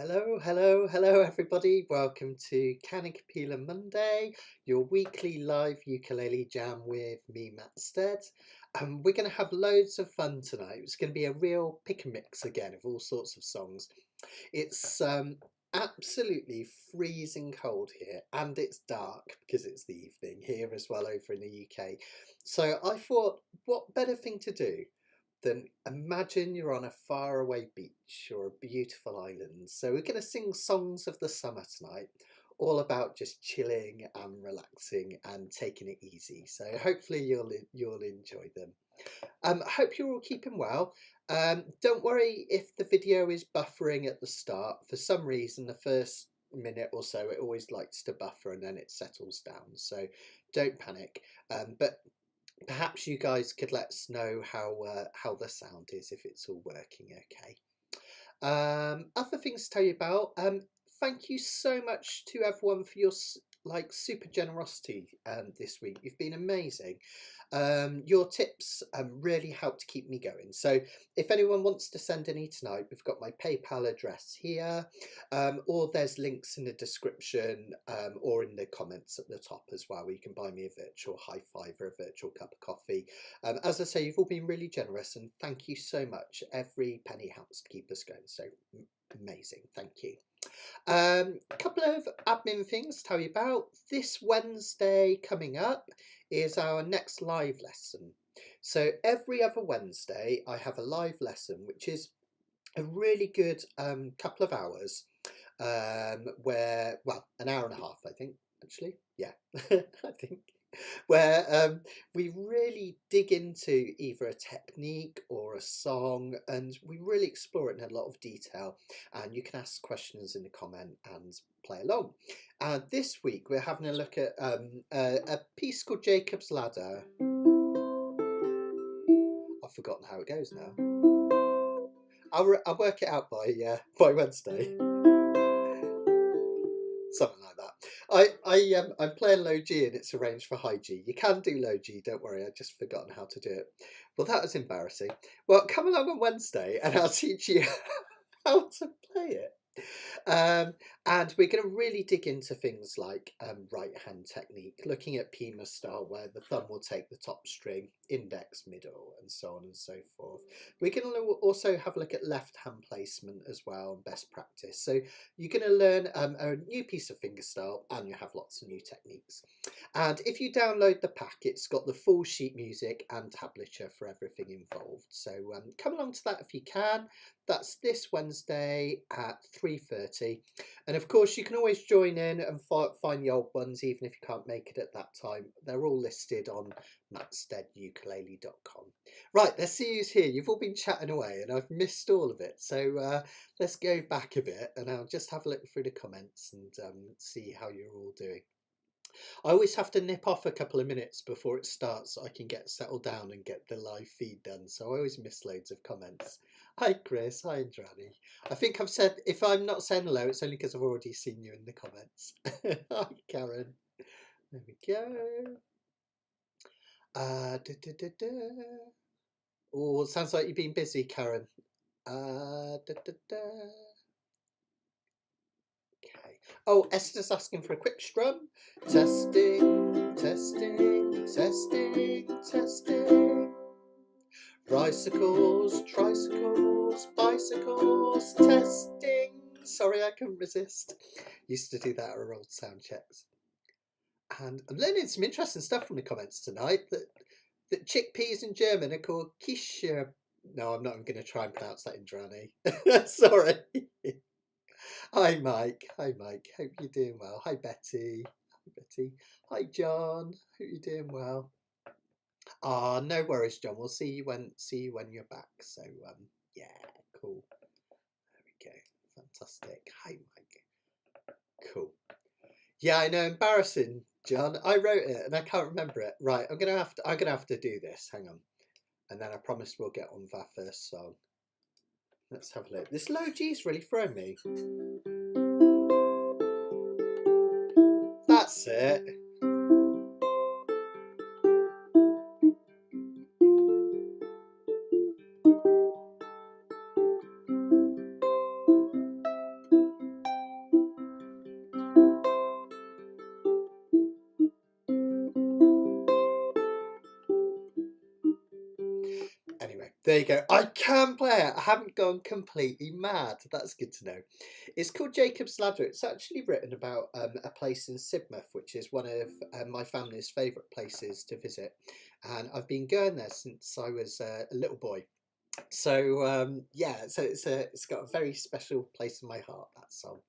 Hello everybody. Welcome to Kanikapila Monday, your weekly live ukulele jam with me, Matt Stead. We're going to have loads of fun tonight. It's going to be a real pick and mix again of all sorts of songs. It's absolutely freezing cold here, and it's dark because it's the evening here as well over in the UK. So I thought, what better thing to do then imagine you're on a faraway beach or a beautiful island. So we're going to sing songs of the summer tonight, all about just chilling and relaxing and taking it easy. So hopefully you'll enjoy them. I hope you're all keeping well. Don't worry if the video is buffering at the start. For some reason, the first minute or so, it always likes to buffer and then it settles down. So don't panic. But perhaps you guys could let us know how the sound is, if it's all working okay. Other things to tell you about. Thank you so much to everyone for your super generosity this week. You've been amazing. Your tips really helped keep me going. So if anyone wants to send any tonight, we've got my PayPal address here, or there's links in the description or in the comments at the top as well, where you can buy me a virtual high five or a virtual cup of coffee. As I say, you've all been really generous, and thank you so much. Every penny helps to keep us going, so amazing. Thank you. A couple of admin things to tell you about. This Wednesday coming up is our next live lesson. So every other Wednesday I have a live lesson, which is a really good couple of hours, where, well, an hour and a half, I think, actually. Yeah, I think. Where we really dig into either a technique or a song, and we really explore it in a lot of detail, and you can ask questions in the comment and play along. This week we're having a look at a piece called Jacob's Ladder. I've forgotten how it goes now. I'll work it out by Wednesday. Something like that. I'm playing low G and it's arranged for high G. You can do low G, don't worry, I've just forgotten how to do it. Well, that was embarrassing. Well, come along on Wednesday and I'll teach you how to play it. And we're going to really dig into things like right hand technique, looking at Pima style, where the thumb will take the top string, index, middle, and so on and so forth. We're going to also have a look at left hand placement as well, and best practice. So you're going to learn a new piece of fingerstyle, and you have lots of new techniques. And if you download the pack, it's got the full sheet music and tablature for everything involved. So come along to that if you can. That's this Wednesday at 3:30. And of course, you can always join in and find the old ones, even if you can't make it at that time. They're all listed on mattsteadukulele.com. Right, let's see who's here. You've all been chatting away and I've missed all of it. So let's go back a bit and I'll just have a look through the comments and see how you're all doing. I always have to nip off a couple of minutes before it starts so I can get settled down and get the live feed done. So I always miss loads of comments. Hi Chris, hi Andrani. I think I've said, if I'm not saying hello, it's only because I've already seen you in the comments. Hi Karen. There we go. Oh, sounds like you've been busy, Karen. Okay. Oh, Esther's asking for a quick strum. Testing, testing, testing, testing. Bicycles, tricycles, bicycles, testing. Sorry, I couldn't resist. Used to do that at our old sound checks. And I'm learning some interesting stuff from the comments tonight. That chickpeas in German are called Quiche. No, I'm not going to try and pronounce that in Drani. Sorry. Hi Mike. Hi Mike. Hope you're doing well. Hi Betty. Hi Betty. Hi John. Hope you're doing well. Ah, no worries, John. We'll see you when you're back. So yeah, cool. There we go. Fantastic. Hi Mike. Cool. Yeah, I know, embarrassing, John. I wrote it and I can't remember it. Right, I'm gonna have to do this. Hang on. And then I promise we'll get on with our first song. Let's have a look. This low G's really thrown me. That's it. There you go. I can play it. I haven't gone completely mad. That's good to know. It's called Jacob's Ladder. It's actually written about a place in Sidmouth, which is one of my family's favourite places to visit. And I've been going there since I was a little boy. So yeah, so it's got a very special place in my heart, that song.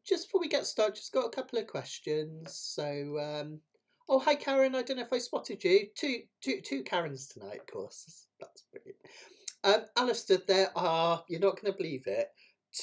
Just before we get started, just got a couple of questions. So oh, hi Karen. I don't know if I spotted you. Two Karens tonight, of course. That's brilliant. Alistair, there are, you're not going to believe it,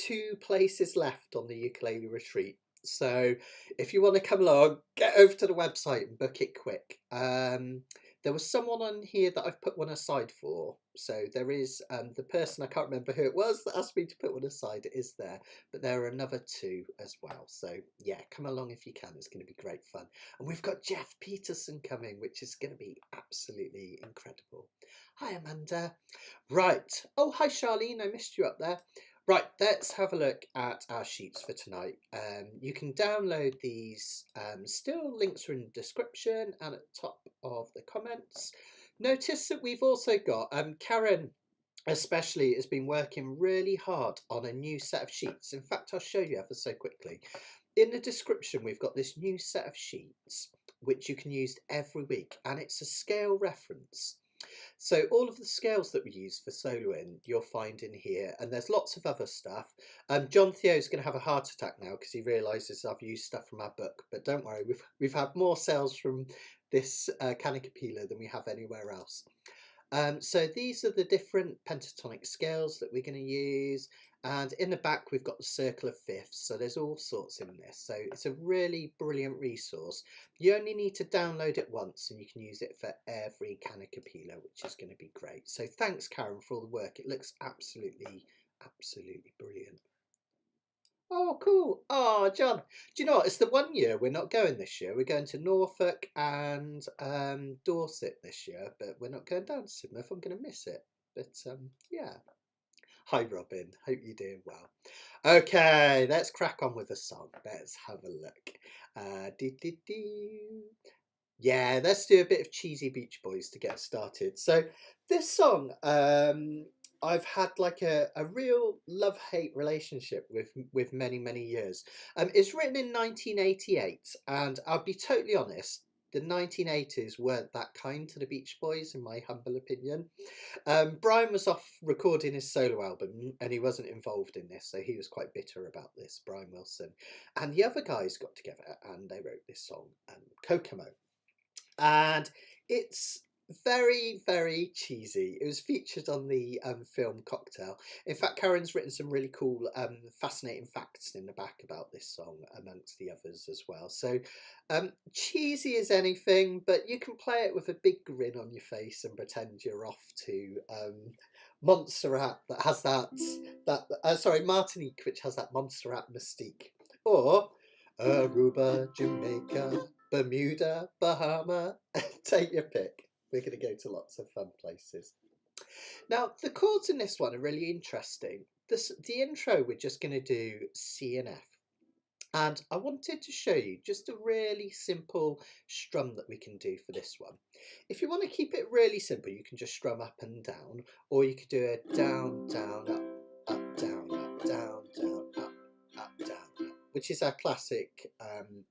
2 places left on the ukulele retreat. So if you want to come along, get over to the website and book it quick. There was someone on here that I've put one aside for. So there is the person, I can't remember who it was, that asked me to put one aside. It is there, but there are another 2 as well. So yeah, come along if you can. It's going to be great fun. And we've got Jeff Peterson coming, which is going to be absolutely incredible. Hi, Amanda. Right. Oh, hi, Charlene. I missed you up there. Right, let's have a look at our sheets for tonight. You can download these. Still, links are in the description and at the top of the comments. Notice that we've also got Karen especially has been working really hard on a new set of sheets. In fact, I'll show you ever so quickly. In the description, we've got this new set of sheets which you can use every week, and it's a scale reference. So all of the scales that we use for soloing, you'll find in here, and there's lots of other stuff. John Theo's going to have a heart attack now because he realises I've used stuff from our book. But don't worry, we've had more sales from this Kanikapila than we have anywhere else. So these are the different pentatonic scales that we're going to use. And in the back, we've got the circle of fifths. So there's all sorts in this. So it's a really brilliant resource. You only need to download it once and you can use it for every Kanikapila, which is going to be great. So thanks, Karen, for all the work. It looks absolutely, absolutely brilliant. Oh, cool. Oh, John, do you know what? It's the 1 year we're not going this year. We're going to Norfolk and Dorset this year, but we're not going down to Sidmouth. I'm going to miss it. But yeah. Hi, Robin. Hope you're doing well. Okay, let's crack on with the song. Let's have a look. Yeah, let's do a bit of cheesy Beach Boys to get started. So this song, I've had like a real love-hate relationship with many years. It's written in 1988, and I'll be totally honest, the 1980s weren't that kind to the Beach Boys, in my humble opinion. Brian was off recording his solo album and he wasn't involved in this, so he was quite bitter about this, Brian Wilson. And the other guys got together and they wrote this song, Kokomo. And it's very cheesy. It was featured on the film Cocktail. In fact, Karen's written some really cool fascinating facts in the back about this song amongst the others as well. So cheesy as anything, but you can play it with a big grin on your face and pretend you're off to Montserrat that has Martinique, which has that Montserrat mystique, or Aruba, Jamaica, Bermuda, Bahama. Take your pick. We're going to go to lots of fun places. Now, the chords in this one are really interesting. The intro, we're just going to do C and F. And I wanted to show you just a really simple strum that we can do for this one. If you want to keep it really simple, you can just strum up and down, or you could do a down, down, up, down, down, up, down, which is our classic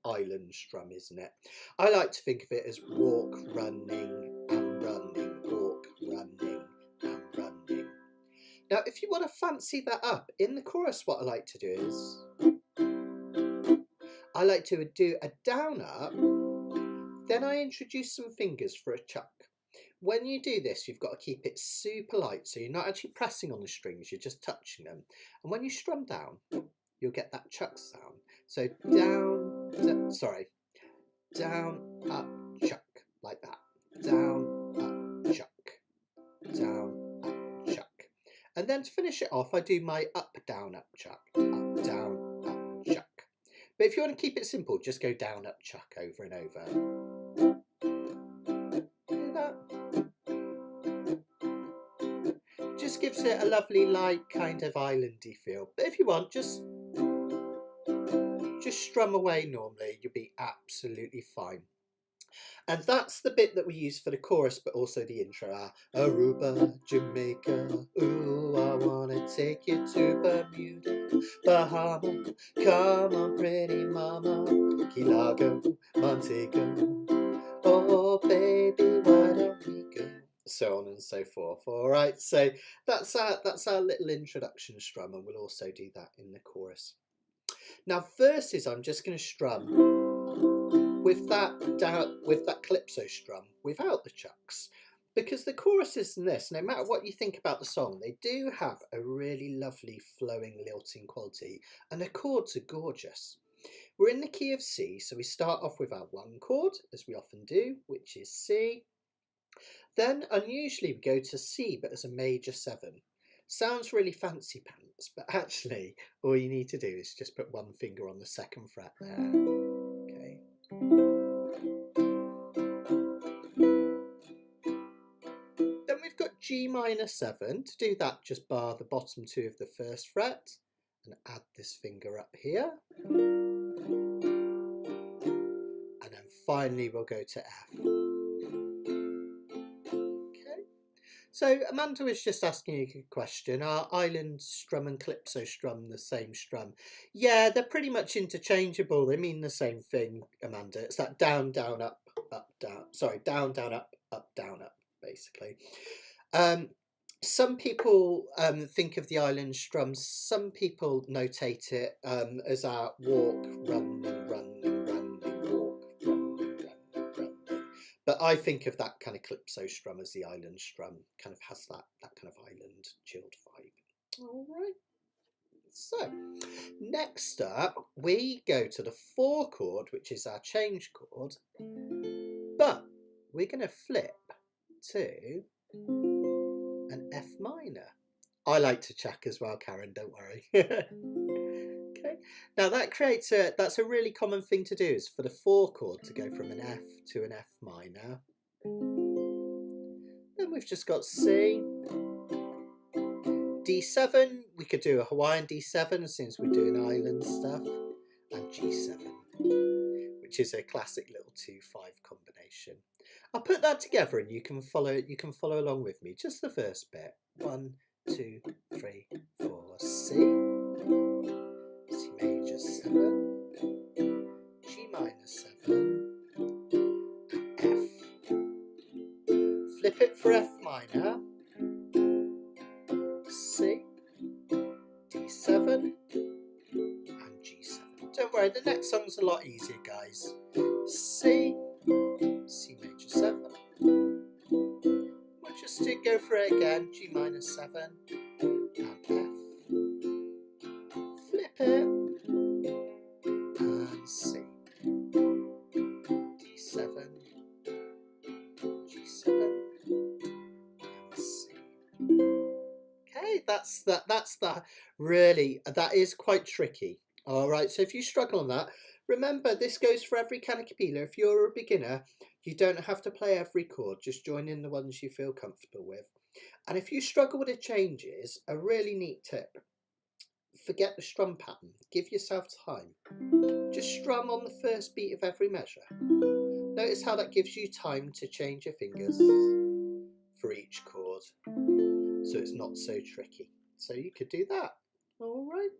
island strum, isn't it? I like to think of it as walk, running, and running, walk, running, and running. Now, if you want to fancy that up, in the chorus, what I like to do is, I like to do a down up, then I introduce some fingers for a chuck. When you do this, you've got to keep it super light, so you're not actually pressing on the strings, you're just touching them. And when you strum down, you'll get that chuck sound. So down, up, chuck, like that. Down, up, chuck, down, up, chuck. And then to finish it off, I do my up, down, up, chuck, up, down, up, chuck. But if you want to keep it simple, just go down, up, chuck over and over. Do that. Just gives it a lovely, light, kind of islandy feel. But if you want, just strum away normally, you'll be absolutely fine. And that's the bit that we use for the chorus, but also the intro. Aruba, Jamaica, ooh, I wanna take you to Bermuda, Bahama, come on pretty mama, Key Largo, Montego, oh baby, why don't we go? So on and so forth. All right, so that's our little introduction strum, and we'll also do that in the chorus. Now verses, I'm just going to strum with that calypso strum without the chucks, because the choruses in this, no matter what you think about the song, they do have a really lovely flowing lilting quality, and the chords are gorgeous. We're in the key of C, so we start off with our one chord, as we often do, which is C. Then unusually we go to C, but as a major 7. Sounds really fancy pants, but actually all you need to do is just put one finger on the 2nd fret there. Okay. Then we've got G minor 7. To do that, just bar the bottom 2 of the 1st fret and add this finger up here. And then finally we'll go to F. So Amanda was just asking a good question. Are island strum and calypso strum the same strum? Yeah, they're pretty much interchangeable. They mean the same thing, Amanda. It's that down, down, up, down. Sorry, down, down, up, down, up, basically. Some people think of the island strums. Some people notate it as our walk, run, run, run, walk, run. But I think of that kind of calypso strum as the island strum. Kind of has that kind of island chilled vibe. All right. So next up, we go to the 4 chord, which is our change chord. But we're going to flip to an F minor. I like to check as well, Karen, don't worry. Okay, now that's a really common thing to do, is for the 4 chord to go from an F to an F minor. Then we've just got C, D7, we could do a Hawaiian D7 since we're doing island stuff, and G7, which is a classic little 2-5 combination. I'll put that together and you can follow along with me. Just the first bit. 1, 2, 3, 4. C, C major 7, G minor 7, and F. Flip it for F minor. C, D7, and G7. Don't worry, the next song's a lot easier, guys. C, C major 7. We'll just go for it again. G minor 7 and F. Flip it and C. D7, G7, and C. Okay, that's that. Really, that is quite tricky. All right, so if you struggle on that, remember this goes for every Kanikapila. If you're a beginner, you don't have to play every chord. Just join in the ones you feel comfortable with. And if you struggle with the changes, a really neat tip: forget the strum pattern. Give yourself time. Just strum on the first beat of every measure. Notice how that gives you time to change your fingers for each chord, so it's not so tricky. So you could do that. All right.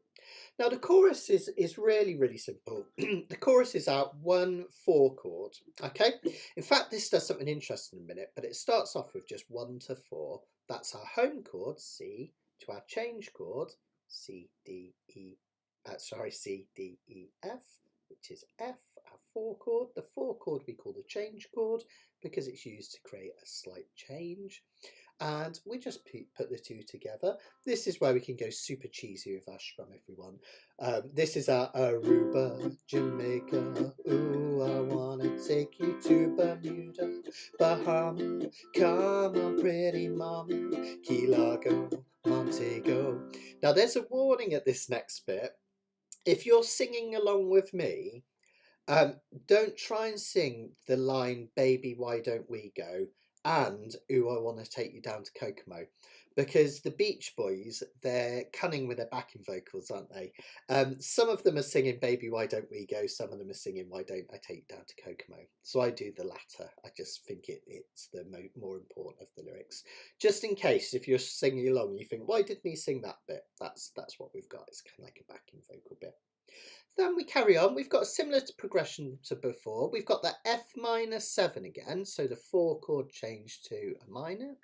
Now the chorus is really, really simple. The chorus is our 1-4 chord. Okay. In fact, this does something interesting in a minute, but it starts off with just 1 to 4. That's our home chord, C, to our change chord, C, D, E, C, D, E, F, which is F, our 4 chord. The 4 chord we call the change chord because it's used to create a slight change. And we just put the 2 together. This is where we can go super cheesy with our strum if we want. This is our Aruba, Jamaica, ooh, I wanna take you to Bermuda, Bahama, come on pretty mama, Key Largo, Montego. Now there's a warning at this next bit. If you're singing along with me, don't try and sing the line, baby, why don't we go? And, ooh, I want to take you down to Kokomo. because the Beach Boys, they're cunning with their backing vocals, aren't they? Some of them are singing Baby Why Don't We Go, some of them are singing Why Don't I Take You Down to Kokomo. So I do the latter. I just think it's the more important of the lyrics. Just in case, if you're singing along, you think, why didn't he sing that bit? That's what we've got. It's kind of like a backing vocal bit. Then we carry on. We've got a similar progression to before. We've got that F minor 7 again, so the 4 chord change to a minor.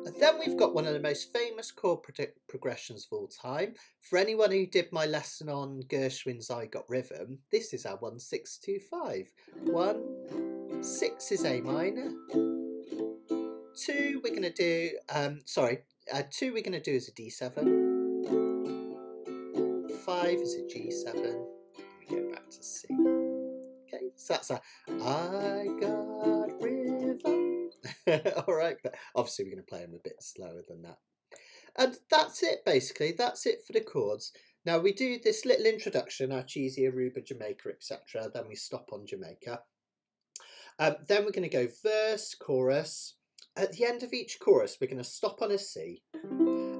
And then we've got one of the most famous chord progressions of all time. For anyone who did my lesson on Gershwin's I Got Rhythm, this is our 1-6-2-5. 1, 6 is A minor. 2 we're going to do, 2 we're going to do as a D7. 5 is a G7, and we go back to C. Okay, so that's a I got rhythm. Alright, but obviously we're going to play them a bit slower than that. And that's it basically, that's it for the chords. Now we do this little introduction, our cheesy Aruba, Jamaica, etc. Then we stop on Jamaica. Then we're going to go verse, chorus. At the end of each chorus, we're going to stop on a C.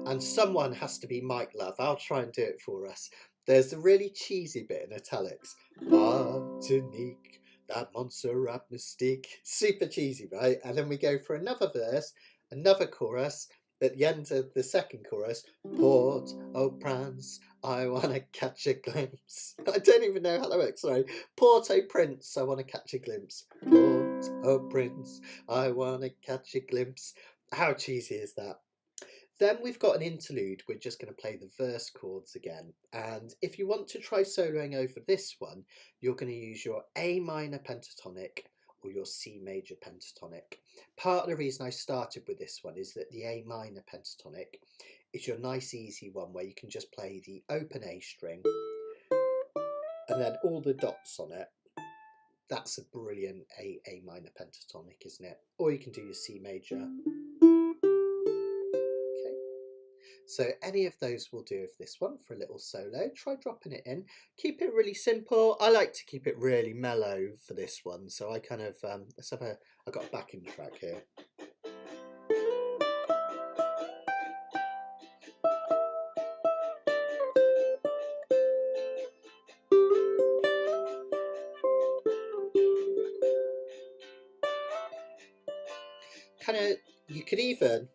And someone has to be Mike Love. I'll try and do it for us. There's a really cheesy bit in italics. Martinique, that Montserrat mystique. Super cheesy, right? And then we go for another verse, another chorus. At the end of the second chorus, Port-au-Prince, I want to catch a glimpse. I don't even know how that works, sorry. Port-au-Prince, I want to catch a glimpse. Port-au-Prince, I want to catch a glimpse. How cheesy is that? Then we've got an interlude. We're just going to play the verse chords again. And if you want to try soloing over this one, you're going to use your A minor pentatonic or your C major pentatonic. Part of the reason I started with this one is that the A minor pentatonic is your nice easy one where you can just play the open A string and then all the dots on it. That's a brilliant A minor pentatonic, isn't it? Or you can do your C major. So any of those will do with this one for a little solo. Try dropping it in. Keep it really simple. I like to keep it really mellow for this one. So I kind of, I've got a backing track here. Kind of, you could even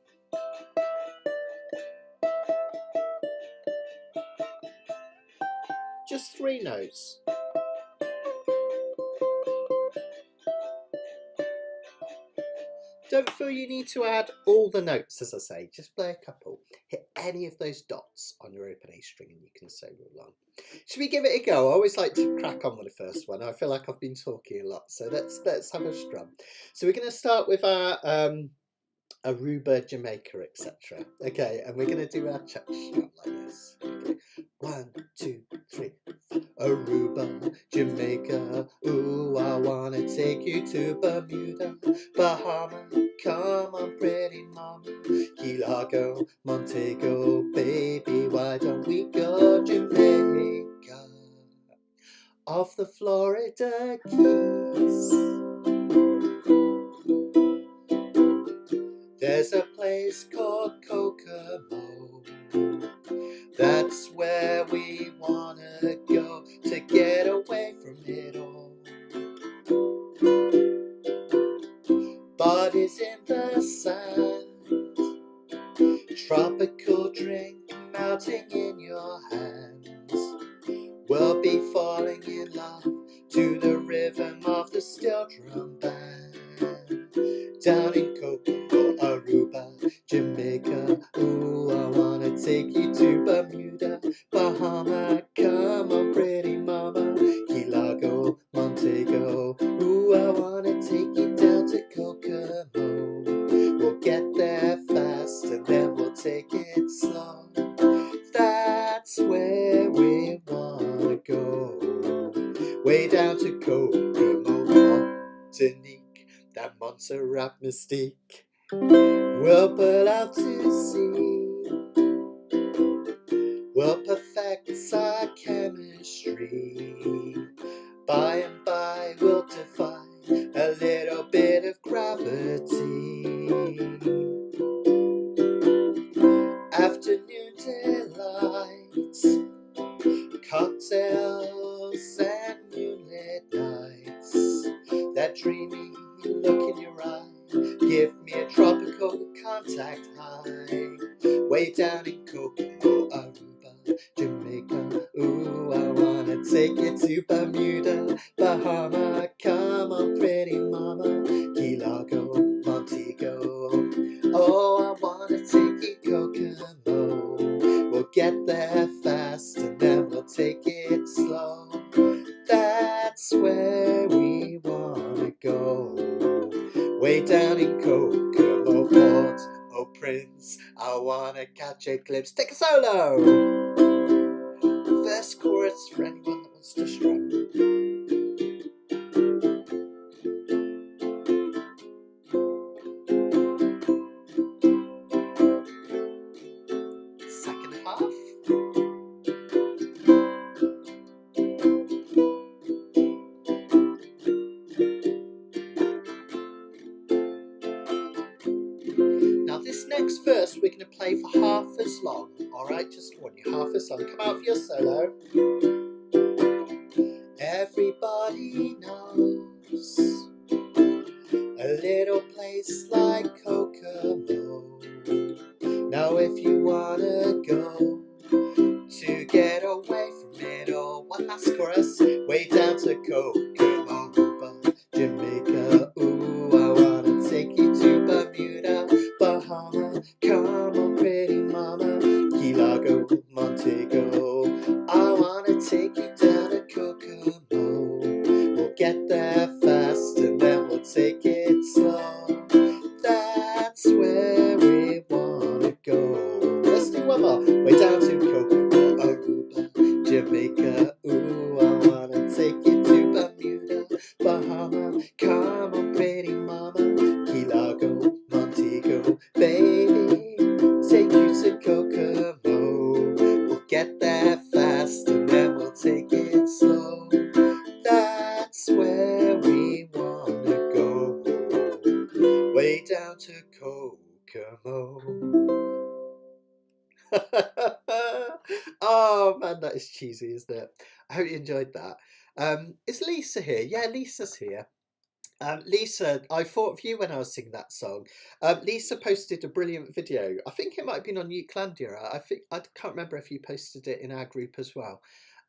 just 3 notes. Don't feel you need to add all the notes, as I say. Just play a couple. Hit any of those dots on your open A string and you can solo along. Should we give it a go? I always like to crack on with the first one. I feel like I've been talking a lot, so let's have a strum. So we're going to start with our Aruba, Jamaica, etc. Okay, and we're going to do our strum like this. Okay. 1, 2, 3. Aruba, Jamaica, ooh, I wanna take you to Bermuda, Bahama, come on pretty mama, Key Largo, Montego, baby, why don't we go Jamaica, off the Florida Keys. There's a place called Kokomo, that's where we wanna go to get away from it all. Bodies in the sand, tropical drink melting in your hands. We'll be falling in love to the rhythm of the steel drum band. Down in Kokomo, Aruba, Jamaica, ooh, I wanna take you to Bermuda, Bahama, come on pretty mama, Key Largo, Montego, ooh, I wanna take you down to Kokomo. We'll get there fast and then we'll take it slow. That's where we wanna go, way down to Kokomo, Martinique, that Montserrat mystique. We'll put out to sea, we'll perfect our chemistry. By and by we'll defy a little bit of gravity. new delights, cocktails and moonlit nights. That dreamy look in your eye, give me a tropical contact high. Way down in Kokomo, Aruba, Jamaica. Ooh, I wanna take you to Bermuda, Bahama. Come on, pretty mama, Key Largo, Montego. Oh, I wanna take you Kokomo. We'll get there fast and then we'll take it slow. That's where we wanna go. Way down in Kokomo Port, oh Prince, I wanna catch a glimpse. Take a solo! First chorus for anyone that wants to strum. Second half. Now this next verse we're going to play for half as long, alright? Just warn you, half as long. Come out for your solo. Everybody knows a little place like Kokomo. Now if you wanna go to get away from it all, one last chorus. Way down to Kokomo, Aruba, Jamaica. Ooh, I wanna take you to Bermuda, Bahama. Come on, pretty mama, Key Largo, Montego. I wanna take you down to Kokomo. We'll get there fast and then we'll take it slow. That's where we wanna go. Let's do one more. Way down to Kokomo, Aruba, Jamaica. Ooh, I wanna take you to Bermuda, Bahama. Come on, pretty mama, Key Largo, Montego. Baby, take you to Kokomo. We'll get there fast and then we'll take it slow. That's where we wanna go. Way down to Kokomo. Oh man, that is cheesy, isn't it? I hope you enjoyed that. Is Lisa here? Yeah, Lisa's here. Lisa, I thought of you when I was singing that song. Lisa posted a brilliant video. I think it might have been on Ukelandia. I can't remember if you posted it in our group as well.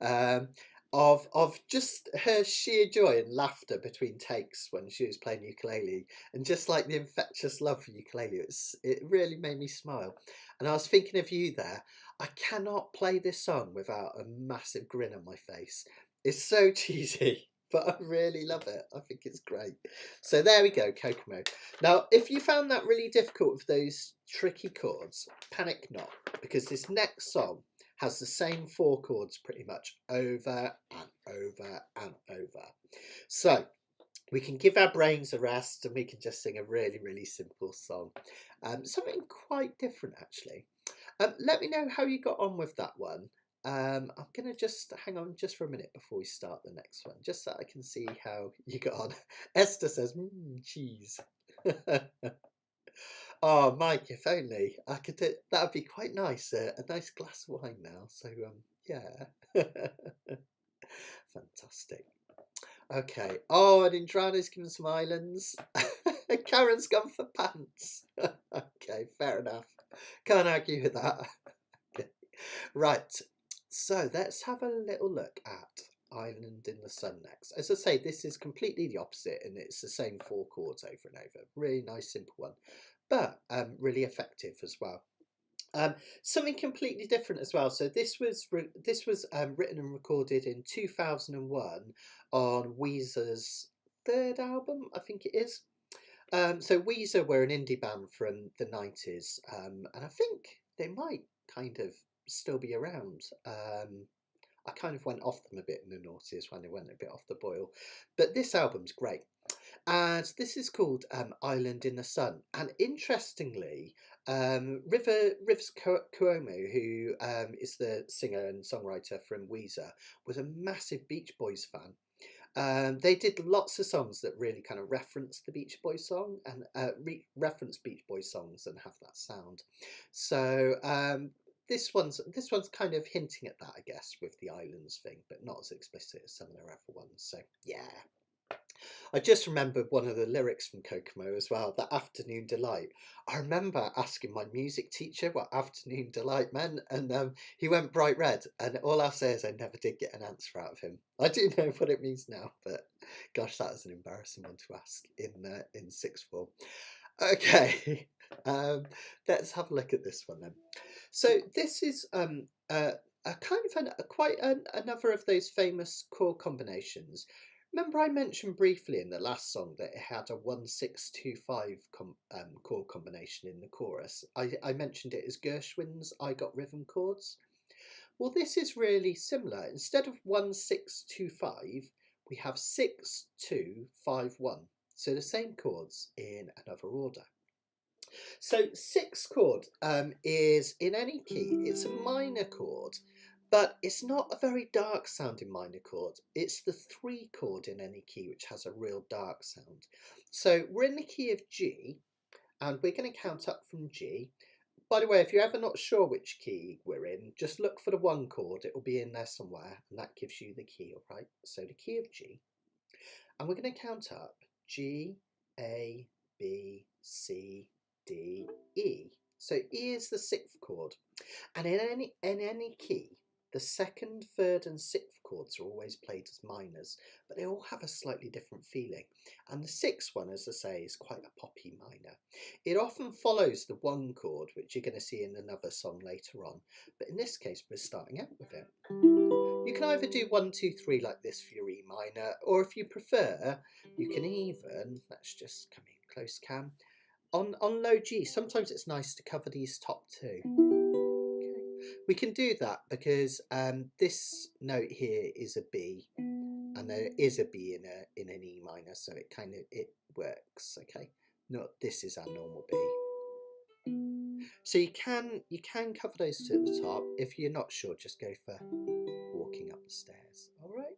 Um, of just her sheer joy and laughter between takes when she was playing ukulele, and just like the infectious love for ukulele. It really made me smile. And I was thinking of you there. I cannot play this song without a massive grin on my face. It's so cheesy, but I really love it. I think it's great. So there we go, Kokomo. Now, if you found that really difficult with those tricky chords, panic not, because this next song has the same 4 chords pretty much over and over and over. So we can give our brains a rest and we can just sing a really, really simple song. Something quite different, actually. Let me know how you got on with that one. I'm going to just hang on just for a minute before we start the next one, just so I can see how you got on. Esther says, cheese. Oh, Mike, if only I could do that, would be quite nice. A nice glass of wine now. So, yeah. Fantastic. Okay. Oh, and Indrano's given some islands. Karen's gone for pants. Okay, fair enough. Can't argue with that. Okay. Right. So let's have a little look at Island in the Sun next. As I say, this is completely the opposite, and it's the same 4 chords over and over. Really nice, simple one, but really effective as well. Something completely different as well. So this was written and recorded in 2001 on Weezer's 3rd album, I think it is. So Weezer were an indie band from the 90s, and I think they might kind of still be around. I kind of went off them a bit in the noughties when they went a bit off the boil, but this album's great. And this is called Island in the Sun. And interestingly, Rivers Cuomo, who is the singer and songwriter from Weezer, was a massive Beach Boys fan. They did lots of songs that really kind of reference the Beach Boys song and reference Beach Boys songs and have that sound. So this one's kind of hinting at that, I guess, with the islands thing, but not as explicit as some of their other ones. So yeah. I just remembered one of the lyrics from Kokomo as well, that afternoon delight. I remember asking my music teacher what afternoon delight meant, and he went bright red. And all I'll say is I never did get an answer out of him. I do know what it means now, but gosh, that was an embarrassing one to ask in sixth form. Okay, let's have a look at this one then. So this is a kind of another of those famous chord combinations. Remember I mentioned briefly in the last song that it had a 1-6-2-5 chord combination in the chorus. I mentioned it as Gershwin's I Got Rhythm chords. Well, this is really similar. Instead of 1-6-2-5, we have 6-2-5-1. So the same chords in another order. So sixth chord is in any key. It's a minor chord, but it's not a very dark sounding minor chord. It's the 3 chord in any key which has a real dark sound. So we're in the key of G, and we're going to count up from G. By the way, if you're ever not sure which key we're in, just look for the 1 chord. It will be in there somewhere, and that gives you the key, all right? So the key of G, and we're going to count up G, A, B, C, D, E. So E is the 6th chord, and in any key, the 2nd, 3rd and 6th chords are always played as minors, but they all have a slightly different feeling. And the 6th one, as I say, is quite a poppy minor. It often follows the 1 chord, which you're going to see in another song later on, but in this case we're starting out with it. You can either do 1, 2, 3 like this for your E minor, or if you prefer, you can even, let's just come in close cam, on low G. Sometimes it's nice to cover these top 2. Okay. We can do that because this note here is a B, and there is a B in an E minor, so it works. Okay, this is our normal B. So you can cover those 2 at the top. If you're not sure, just go for walking up the stairs. All right.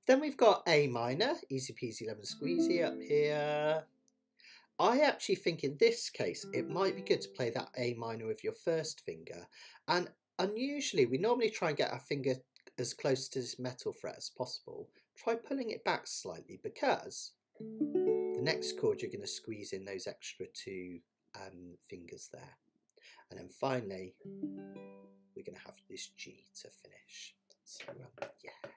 Then we've got A minor, easy peasy lemon squeezy up here. I actually think in this case it might be good to play that A minor with your first finger, and unusually we normally try and get our finger as close to this metal fret as possible. Try pulling it back slightly, because the next chord you're going to squeeze in those extra 2 fingers there, and then finally we're going to have this G to finish. So yeah.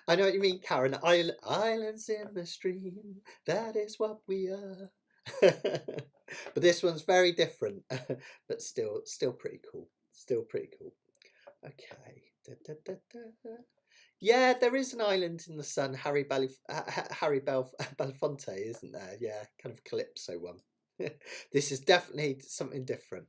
I know what you mean, Karen. Islands in the stream, that is what we are. But this one's very different, but still pretty cool. Still pretty cool. Okay. Da, da, da, da. Yeah, there is an island in the sun, Harry Belafonte, isn't there? Yeah, kind of calypso one. This is definitely something different.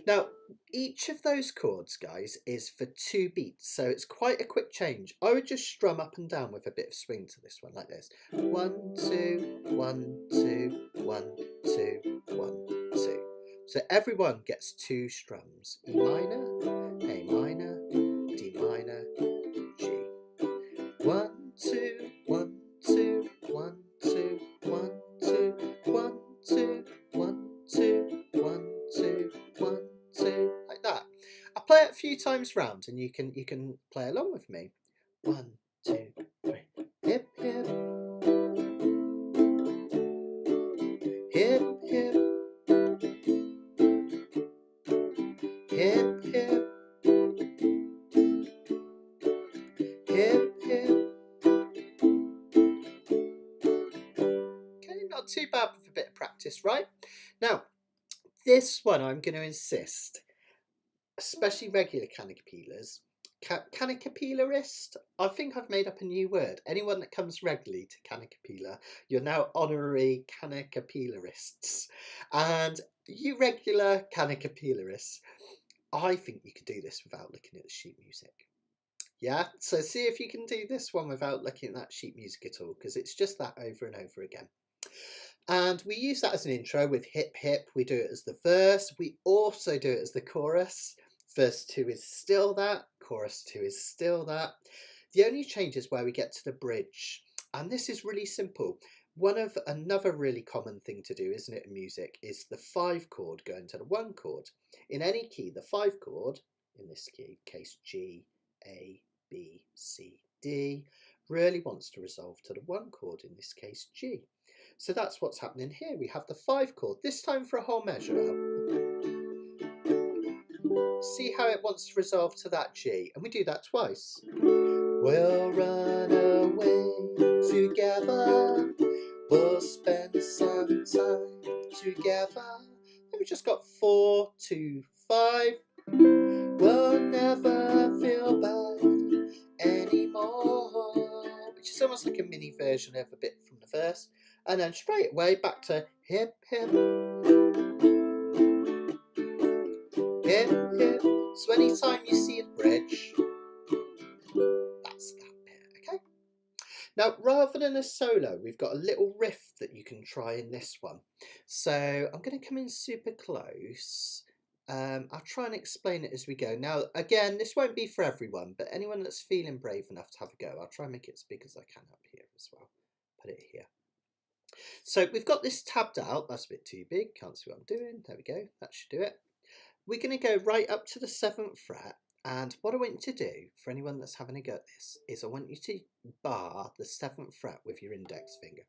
Now, each of those chords, guys, is for 2 beats, so it's quite a quick change. I would just strum up and down with a bit of swing to this one, like this. 1, 2, 1, 2, 1, 2, 1, 2. So everyone gets 2 strums. E minor, A minor, D minor, G. 1, 2, 1, 2, 1, 2, 1, 2, 1, 2, 1, 2, 1, 2, 1, 2, like that. I'll play it a few times round, and you can play along with me. 1, 2, 3. Hip hip, hip hip, hip hip, hip hip. Okay, not too bad with a bit of practice, right? Now, this one I'm going to insist, especially regular Kanikapilers. Kanikapilarists? I think I've made up a new word. Anyone that comes regularly to Kanikapila, you're now honorary Kanikapilarists. And you regular Kanikapilarists, I think you could do this without looking at the sheet music. Yeah, so see if you can do this one without looking at that sheet music at all, because it's just that over and over again. And we use that as an intro with hip hip. We do it as the verse. We also do it as the chorus. Verse 2 is still that. Chorus 2 is still that. The only change is where we get to the bridge. And this is really simple. Another really common thing to do, isn't it, in music, is the 5 chord going to the 1 chord. In any key, the 5 chord, in this case G, A, B, C, D, really wants to resolve to the 1 chord, in this case G. So that's what's happening here. We have the 5 chord, this time for a whole measure up. See how it wants to resolve to that G, and we do that twice. We'll run away together, we'll spend some time together. And we just got 4, 2, 5. We'll never feel bad anymore, which is almost like a mini version of a bit from the verse. And then straight away back to hip, hip, hip, hip. So anytime you see a bridge, that's that bit, okay? Now, rather than a solo, we've got a little riff that you can try in this one. So I'm going to come in super close. I'll try and explain it as we go. Now, again, this won't be for everyone, but anyone that's feeling brave enough to have a go, I'll try and make it as big as I can up here as well. Put it here. So we've got this tabbed out. That's a bit too big. Can't see what I'm doing. There we go. That should do it. We're going to go right up to the 7th fret. And what I want you to do, for anyone that's having a go at this, is I want you to bar the 7th fret with your index finger.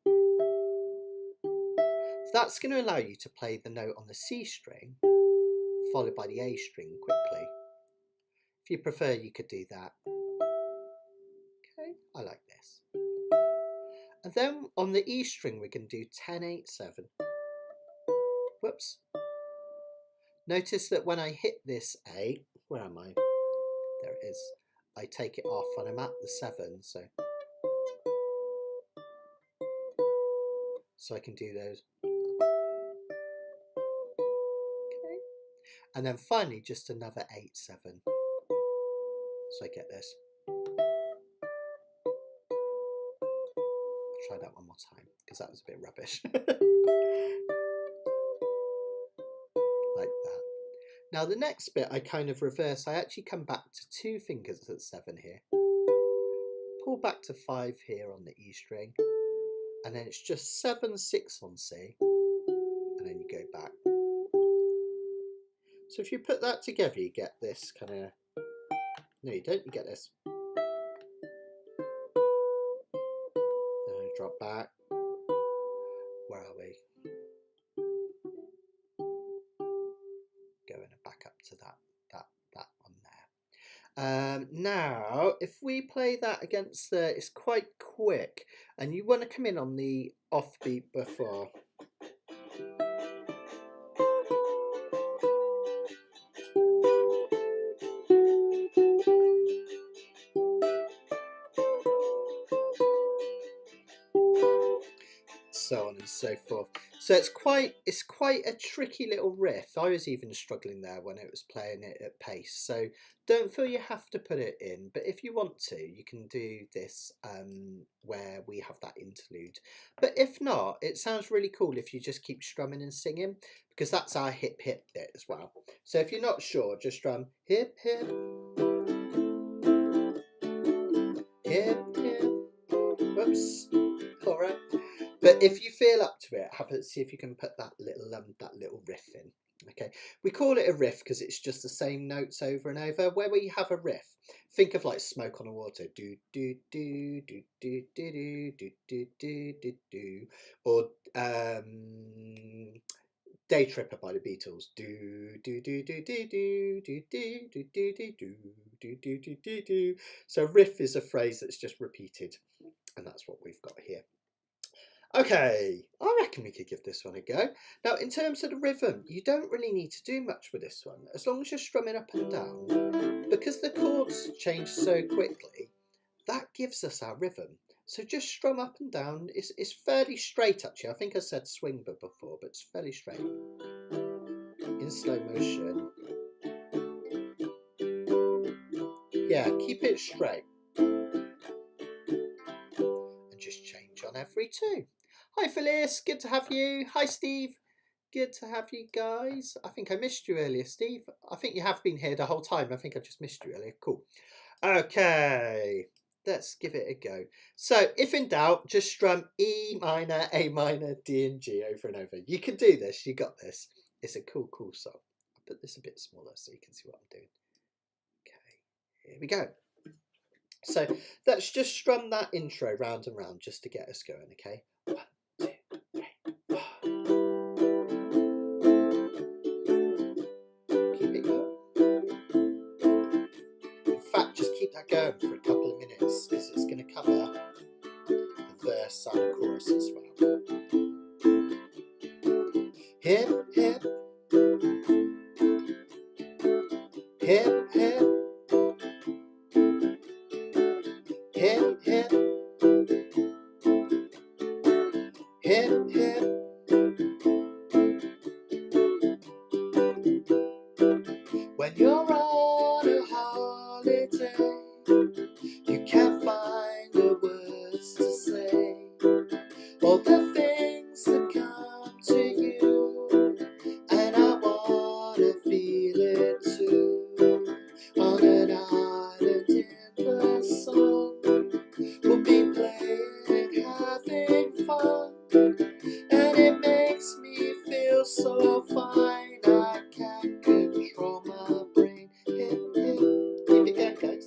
That's going to allow you to play the note on the C string, followed by the A string quickly. If you prefer, you could do that. Okay, I like this. And then on the E string, we can do 10, 8, 7. Whoops. Notice that when I hit this A, where am I? There it is. I take it off and I'm at the 7, so I can do those. Okay. And then finally just another 8, 7. So I get this. I'll try that one more time because that was a bit rubbish. Like that. Now the next bit I kind of reverse. I actually come back to 2 fingers at 7 here. Pull back to 5 here on the E string. And then it's just 7, 6 on C. And then you go back. So if you put that together, you get this kind of... No, you don't. You get this. Then I drop back. Where are we? Going back up to that one there. Now, if we play that against the... It's quite quick. And you want to come in on the offbeat before. So on and so forth. So it's quite a tricky little riff. I was even struggling there when it was playing it at pace. So don't feel you have to put it in, but if you want to, you can do this where we have that interlude. But if not, it sounds really cool if you just keep strumming and singing, because that's our hip hip bit as well. So if you're not sure, just strum hip hip, hip hip. Whoops. All right. But if you feel up to it, see if you can put that little riff in. Okay, we call it a riff because it's just the same notes over and over. Where we have a riff, think of like Smoke on the Water, do do do do do do do do do do do do, or Day Tripper by the Beatles, do do do do do do do do do do do do do do do do. So riff is a phrase that's just repeated, and that's what we've got here. Okay, I reckon we could give this one a go. Now, in terms of the rhythm, you don't really need to do much with this one, as long as you're strumming up and down. Because the chords change so quickly, that gives us our rhythm. So just strum up and down. It's fairly straight, actually. I think I said swing before, but it's fairly straight. In slow motion. Yeah, keep it straight. And just change on every 2. Hi Phyllis, good to have you. Hi Steve, good to have you guys. I think I missed you earlier, Steve. I think you have been here the whole time. I think I just missed you earlier. Cool. Okay. let's give it a go. So if in doubt, just strum E minor, A minor, D and G over and over. You can do this, you got this. It's a cool, cool song. I'll put this a bit smaller so you can see what I'm doing. Okay, here we go. So let's just strum that intro round and round just to get us going, okay? 1, 2, 3, 4. Keep it going. In fact, just keep that going for a couple of minutes because it's going to cover the verse and the chorus as well. Hip, hip, hip, hip, hip, hip, hip, hip. When you're on a holiday, you can't find the words to say. All the things that come to you, and I wanna feel it too. On an island in the sun, we'll be playing, having fun, and it makes me feel so fine. I can't control my brain. Hip, hip, keep it going, guys.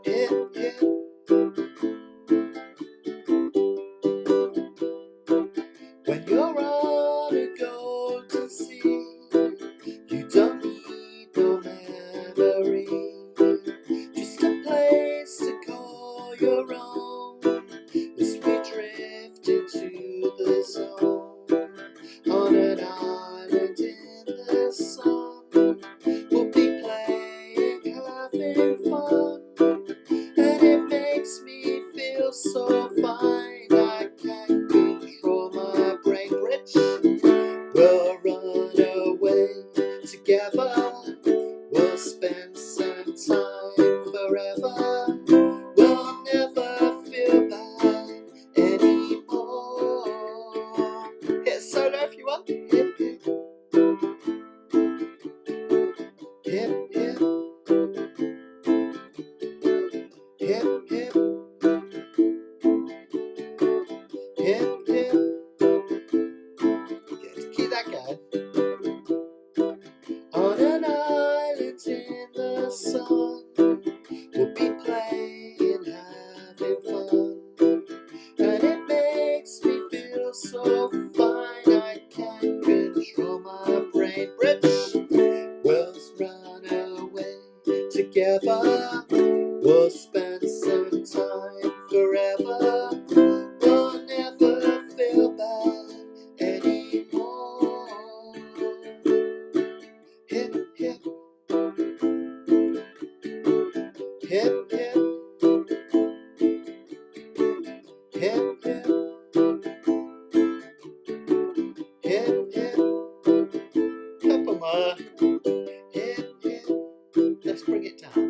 Hip, hip. When you're on a golden sea, you don't need no memory, just a place to call your own, as we drift into the zone. On an island in the sun, we'll be playing, having fun, and it makes me feel so fine. I can't control my brain. Rich, we'll run away together. We'll spend some time forever. We'll never feel bad anymore. Hit a solo if you want. Hip, hip, hip, hip, hip, hip, hip, hip. Good. Keep that going. On an island in the sun, we'll be playing, having fun, and it makes me feel so fine. I can't control my brain. Rich, we'll run away together. We'll spend some time forever. We'll never feel bad anymore. Hip, hip, hip, hip, hip, hip, hip, hip. Couple more. Hip, hip. Let's bring it down.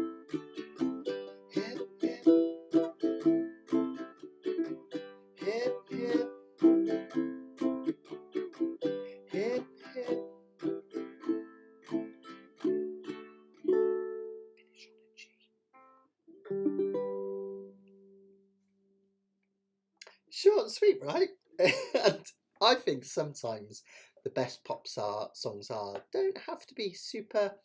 Hip, hip, hip, hip, hip, hip. Finish on a G. Short and sweet, right? And I think sometimes the best pop songs don't have to be super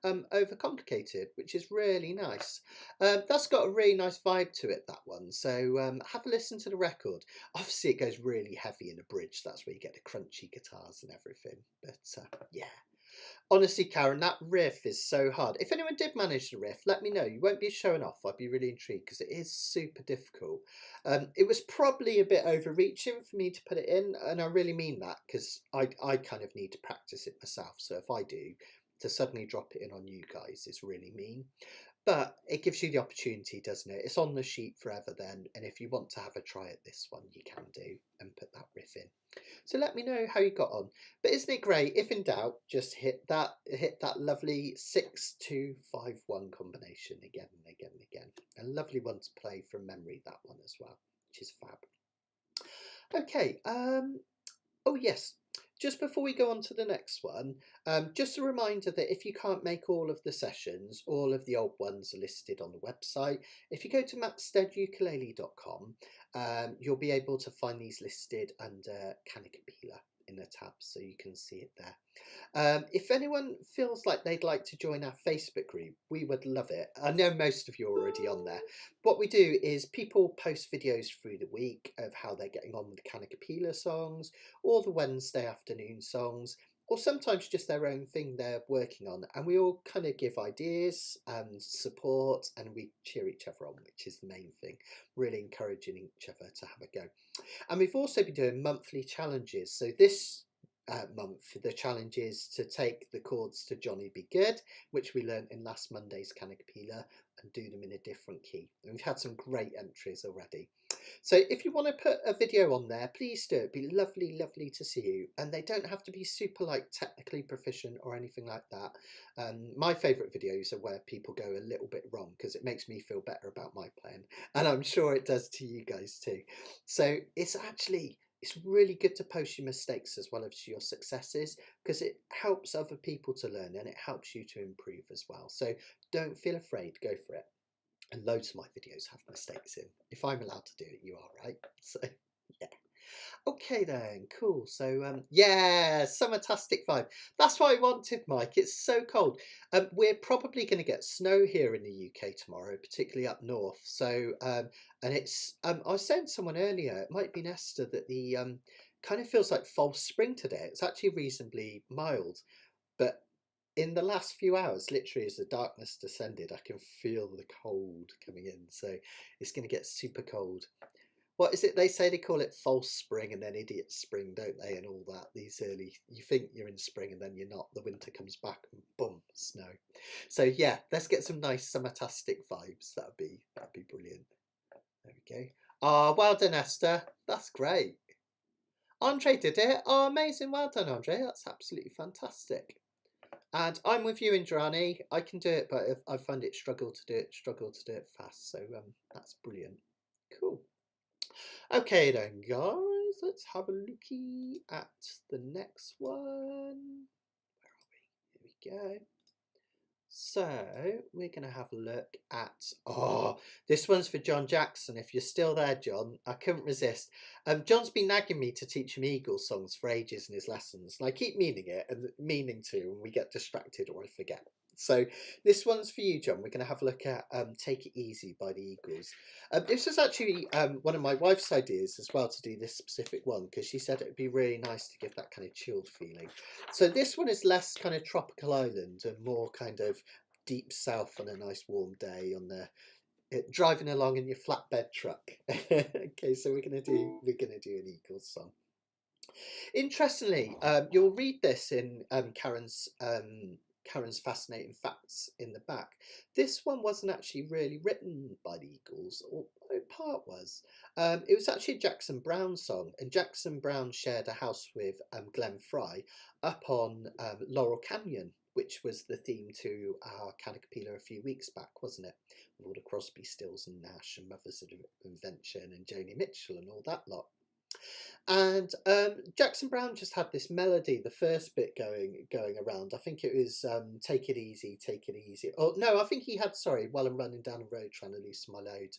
overcomplicated, which is really nice. That's got a really nice vibe to it, that one. So have a listen to the record. Obviously, it goes really heavy in a bridge. That's where you get the crunchy guitars and everything. But yeah. Honestly, Karen, that riff is so hard. If anyone did manage the riff, let me know. You won't be showing off. I'd be really intrigued because it is super difficult. It was probably a bit overreaching for me to put it in, and I really mean that because I kind of need to practice it myself. So if I do, to suddenly drop it in on you guys is really mean. But it gives you the opportunity, doesn't it? It's on the sheet forever then, and if you want to have a try at this one, you can do and put that riff in. So let me know how you got on. But isn't it great? If in doubt, just hit that lovely 6-2-5-1 combination again and again and again. A lovely one to play from memory, that one as well, which is fab. Okay, oh yes, just before we go on to the next one, just a reminder that if you can't make all of the sessions, all of the old ones are listed on the website. If you go to mattsteadukulele.com, you'll be able to find these listed under Kanikapila in the tab, so you can see it there. If anyone feels like they'd like to join our Facebook group, we would love it. I know most of you are already on there. What we do is people post videos through the week of how they're getting on with the Kanikapila songs, or the Wednesday afternoon songs, or sometimes just their own thing they're working on. And we all kind of give ideas and support, and we cheer each other on, which is the main thing, really encouraging each other to have a go. And we've also been doing monthly challenges. So this month, the challenge is to take the chords to Johnny Be Good, which we learnt in last Monday's Kanikapila, and do them in a different key. And we've had some great entries already. So if you want to put a video on there, please do. It'd be lovely, lovely to see you. And they don't have to be super like technically proficient or anything like that. My favourite videos are where people go a little bit wrong, because it makes me feel better about my playing. And I'm sure it does to you guys too. So it's really good to post your mistakes as well as your successes, because it helps other people to learn and it helps you to improve as well. So don't feel afraid, go for it. And loads of my videos have mistakes in. If I'm allowed to do it, you are, right? So yeah. Okay then, cool. So yeah, summertastic vibe. That's what I wanted, Mike. It's so cold. We're probably going to get snow here in the UK tomorrow, particularly up north. So and it's I was saying to someone earlier, it might be Esther, that the kind of feels like false spring today. It's actually reasonably mild, but in the last few hours, literally as the darkness descended, I can feel the cold coming in. So it's going to get super cold. What is it they say? They call it false spring and then idiot spring, don't they? And all that. These early, you think you're in spring and then you're not. The winter comes back and boom, snow. So yeah, let's get some nice summertastic vibes. That'd be brilliant. There we go. Oh, well done, Esther. That's great. Andre did it. Oh, amazing. Well done, Andre. That's absolutely fantastic. And I'm with you, Indrani. I can do it, but I find it struggle to do it fast. So that's brilliant. Cool. Okay then, guys, let's have a looky at the next one. Where are we? Here we go. So we're going to have a look at, this one's for John Jackson. If you're still there, John, I couldn't resist. John's been nagging me to teach him Eagles songs for ages in his lessons, and I keep meaning to, and we get distracted or I forget. So this one's for you, John. We're going to have a look at Take It Easy by the Eagles. This was actually one of my wife's ideas as well, to do this specific one, because she said it would be really nice to give that kind of chilled feeling. So this one is less kind of tropical island and more kind of deep south on a nice warm day on the driving along in your flatbed truck. Okay, so we're gonna do an Eagles song. Interestingly, you'll read this in Karen's fascinating facts in the back. This one wasn't actually really written by the Eagles, although part was. It was actually a Jackson Browne song, and Jackson Browne shared a house with Glenn Fry up on Laurel Canyon, which was the theme to our Kanikapila a few weeks back, wasn't it? With all the Crosby, Stills and Nash and Mothers of Invention and Joni Mitchell and all that lot. And Jackson Browne just had this melody, the first bit going around. I think it was Take It Easy, Take It Easy. Oh no, I think he had, sorry, While I'm Running Down the Road Trying to Loosen My Load.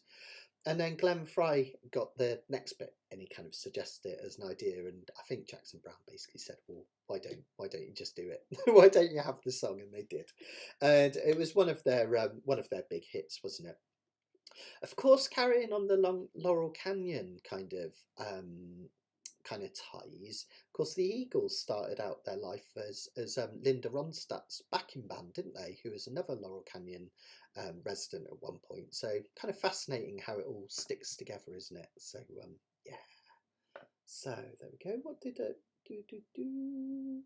And then Glenn Fry got the next bit, and he kind of suggested it as an idea. And I think Jackson Browne basically said, "Well, why don't you just do it? Why don't you have the song?" And they did. And it was one of their big hits, wasn't it? Of course, carrying on the Laurel Canyon kind of ties. Of course, the Eagles started out their life as Linda Ronstadt's backing band, didn't they? Who was another Laurel Canyon resident at one point. So kind of fascinating how it all sticks together, isn't it? So yeah. So there we go. What did it do?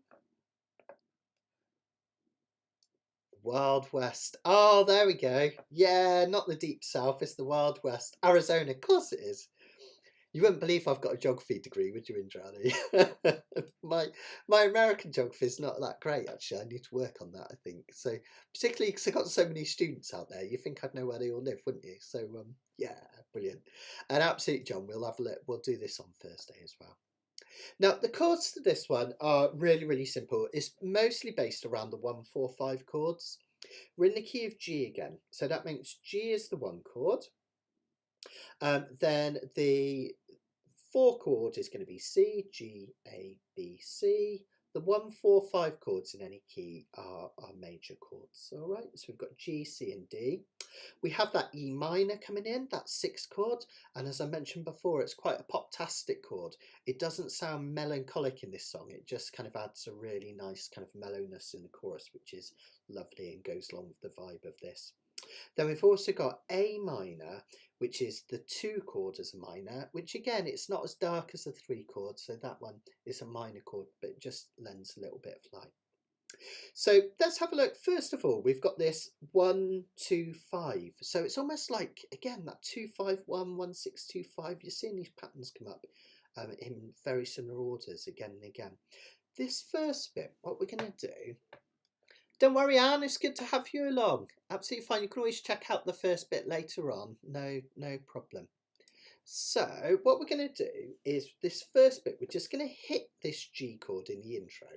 Wild West. Oh, there we go. Yeah, not the Deep South. It's the Wild West. Arizona. Of course it is. You wouldn't believe I've got a geography degree, would you, Indrani? my American geography is not that great, actually. I need to work on that, I think. So, particularly because I've got so many students out there, you think I'd know where they all live, wouldn't you? So, yeah, brilliant. And absolutely, John, we'll do this on Thursday as well. Now, the chords to this one are really, really simple. It's mostly based around the 1, 4, 5 chords. We're in the key of G again, so that means G is the 1 chord. Then the 4 chord is going to be C, G, A, B, C. The 1, 4, 5 chords in any key are major chords. All right, so we've got G, C, and D. We have that E minor coming in, that 6th chord, and as I mentioned before, it's quite a pop-tastic chord. It doesn't sound melancholic in this song, it just kind of adds a really nice kind of mellowness in the chorus, which is lovely and goes along with the vibe of this. Then we've also got A minor, which is the 2 chord as a minor, which again, it's not as dark as the 3 chords, so that one is a minor chord, but it just lends a little bit of light. So let's have a look. First of all, we've got this 1, 2, 5. So it's almost like, again, that 2, 5, 1, 1, 6, 2, 5. You're seeing these patterns come up in very similar orders again and again. This first bit, what we're going to do, don't worry, Anne, it's good to have you along. Absolutely fine. You can always check out the first bit later on. No problem. So what we're going to do is this first bit, we're just going to hit this G chord in the intro.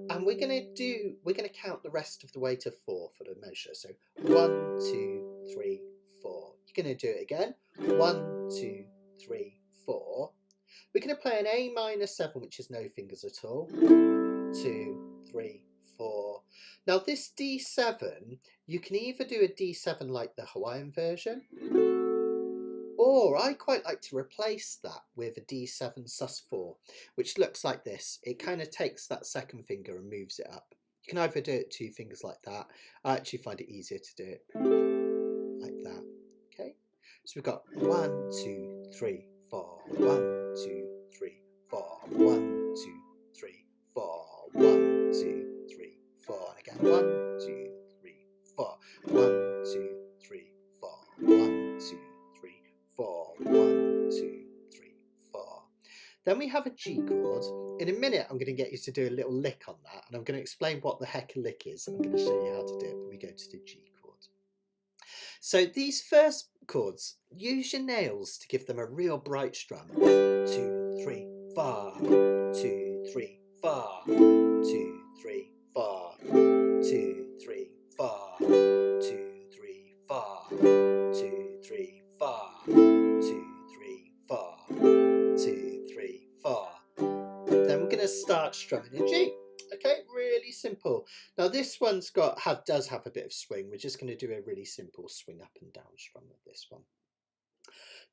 And we're going to count the rest of the way to 4 for the measure. So 1, 2, 3, 4. You're going to do it again. 1, 2, 3, 4. We're going to play an A minor 7, which is no fingers at all. 2, 3, 4. Now this D7, you can either do a D7 like the Hawaiian version, or I quite like to replace that with a D7 sus4, which looks like this. It kind of takes that 2nd finger and moves it up. You can either do it 2 fingers like that. I actually find it easier to do it like that. Okay, so we've got 1, 2, 3, 4, 1, 2, 3, 4, 1, 2, 3, 4, 1, 2, 3, 4, and again 1, 2, 3, 4, 1, 2, 3, 4, 1, 2, 3, 4, 1, 2, 3, 4. Then we have a G chord. In a minute, I'm going to get you to do a little lick on that, and I'm going to explain what the heck a lick is, and I'm going to show you how to do it when we go to the G chord. So these first chords, use your nails to give them a real bright strum. 2, 3, 4, 2, 3, 4, 2, 3, 4, 2, 3, 4, 2, 3, 4, 2, 3, 4, 2, 3, 4, 2, 3, 4. Then we're going to start strumming in G. Okay, really simple. Now this one's does have a bit of swing. We're just going to do a really simple swing up and down strum with this one.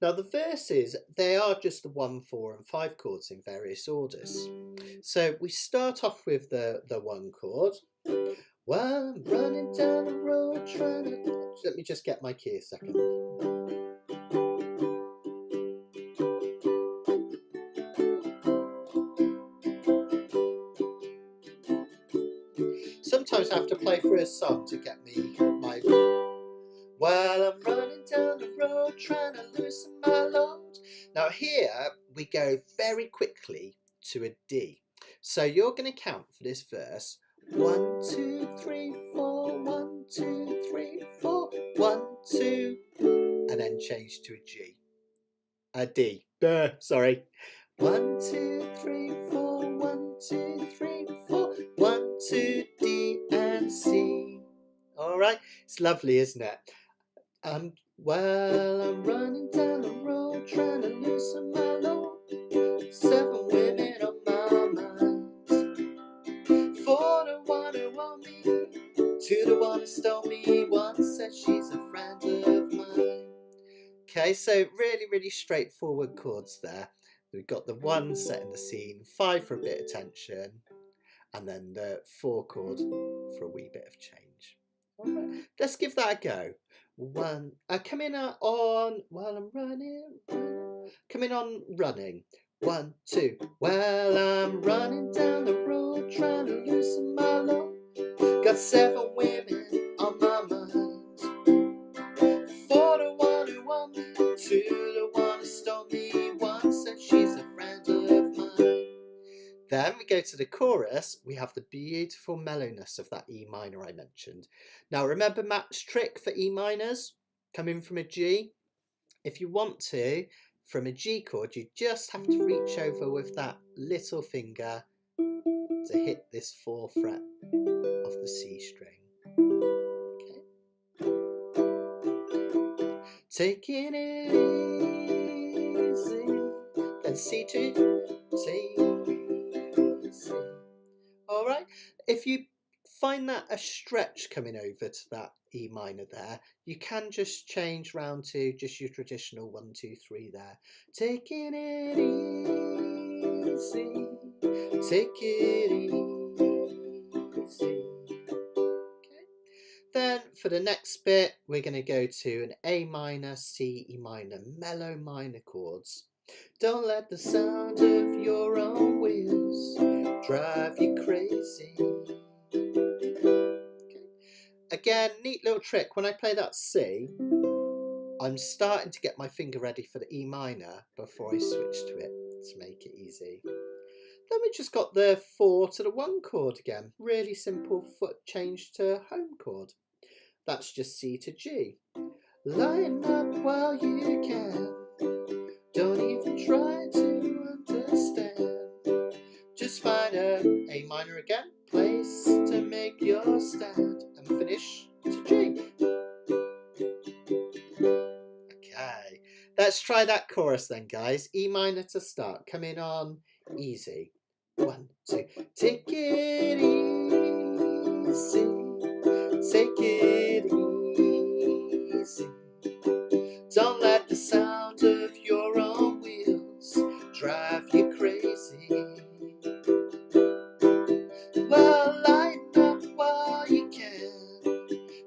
Now the verses, they are just the 1, 4 and 5 chords in various orders. So we start off with the 1 chord. Well, I'm running down the road trying to... Let me just get my key a second. Sometimes I have to play through a song to get me my... Well, I'm running down the road trying to loosen my load. Now here we go very quickly to a D. So you're going to count for this verse 1, 2, 3, 4, 1, 2, 3, 4, 1, 2, and then change to a G. A D. Sorry. 1, 2, 3, 4, 1, 2, 3, 4, 1, 2, D and C. All right, it's lovely, isn't it? Well, I'm running down the road trying to loosen my load. 7 women on my mind. 4 the one who want me, 2 the one who stole me. 1 said she's a friend of mine. Okay, so really straightforward chords there. We've got the 1 setting the scene, 5 for a bit of tension, and then the 4 chord for a wee bit of change. All right, let's give that a go. 1, coming on, well, I'm running, coming on running. 1, 2, well, I'm running down the road trying to loosen my load. Got 7 women on my mind. 4 the one who won me, 2 the one who stole me. 1 said she's a friend of mine. Then we go to the chorus. We have the beautiful mellowness of that E minor I mentioned. Now remember Matt's trick for E minors? Come in from a G. If you want to, from a G chord, you just have to reach over with that little finger to hit this 4th fret of the C string. Okay. Taking it easy, then C to C. All right. If you find that a stretch coming over to that E minor there, you can just change round to just your traditional 1, 2, 3 there. Taking it easy, take it easy. Okay. Then for the next bit, we're going to go to an A minor, C, E minor, mellow minor chords. Don't let the sound of your own wheels drive you crazy. Okay. Again, neat little trick. When I play that C, I'm starting to get my finger ready for the E minor before I switch to it to make it easy. Then we just got the 4 to the 1 chord again. Really simple foot change to home chord. That's just C to G. Line up while you can. Don't even try to understand. Just find a minor again, place to make your stand, and finish to G. Okay, let's try that chorus then, guys. E minor to start, coming on easy. 1, 2, take it easy, take it easy. Don't let the sound of your own wheels drive you crazy. Well, lighten up while you can.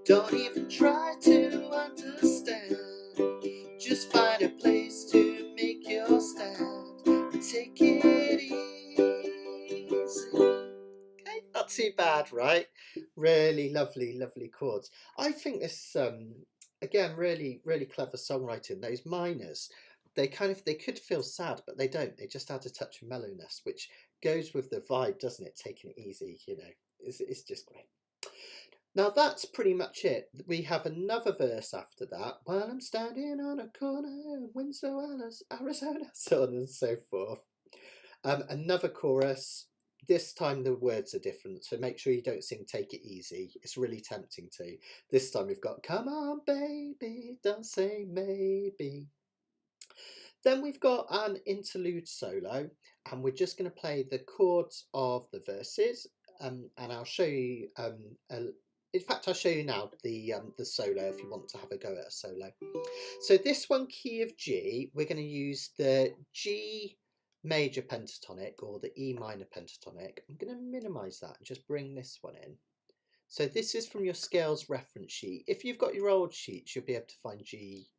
Don't even try to understand. Just find a place to make your stand and take it easy. Okay, not too bad, right? Really lovely, lovely chords. I think this, again, really, really clever songwriting. Those minors, they could feel sad, but they don't. They just add a touch of mellowness, which goes with the vibe, doesn't it? Taking it easy, you know, it's just great. Now that's pretty much it. We have another verse after that. While I'm standing on a corner in Winslow, Arizona, so on and so forth. Another chorus. This time the words are different, so make sure you don't sing Take It Easy. It's really tempting to. This time we've got Come on baby, don't say maybe. Then we've got an interlude solo, and we're just going to play the chords of the verses, and I'll show you in fact, I'll show you now the solo if you want to have a go at a solo. So this one, key of G, we're going to use the G major pentatonic or the E minor pentatonic. I'm going to minimise that and just bring this one in. So this is from your scales reference sheet. If you've got your old sheets, you'll be able to find G,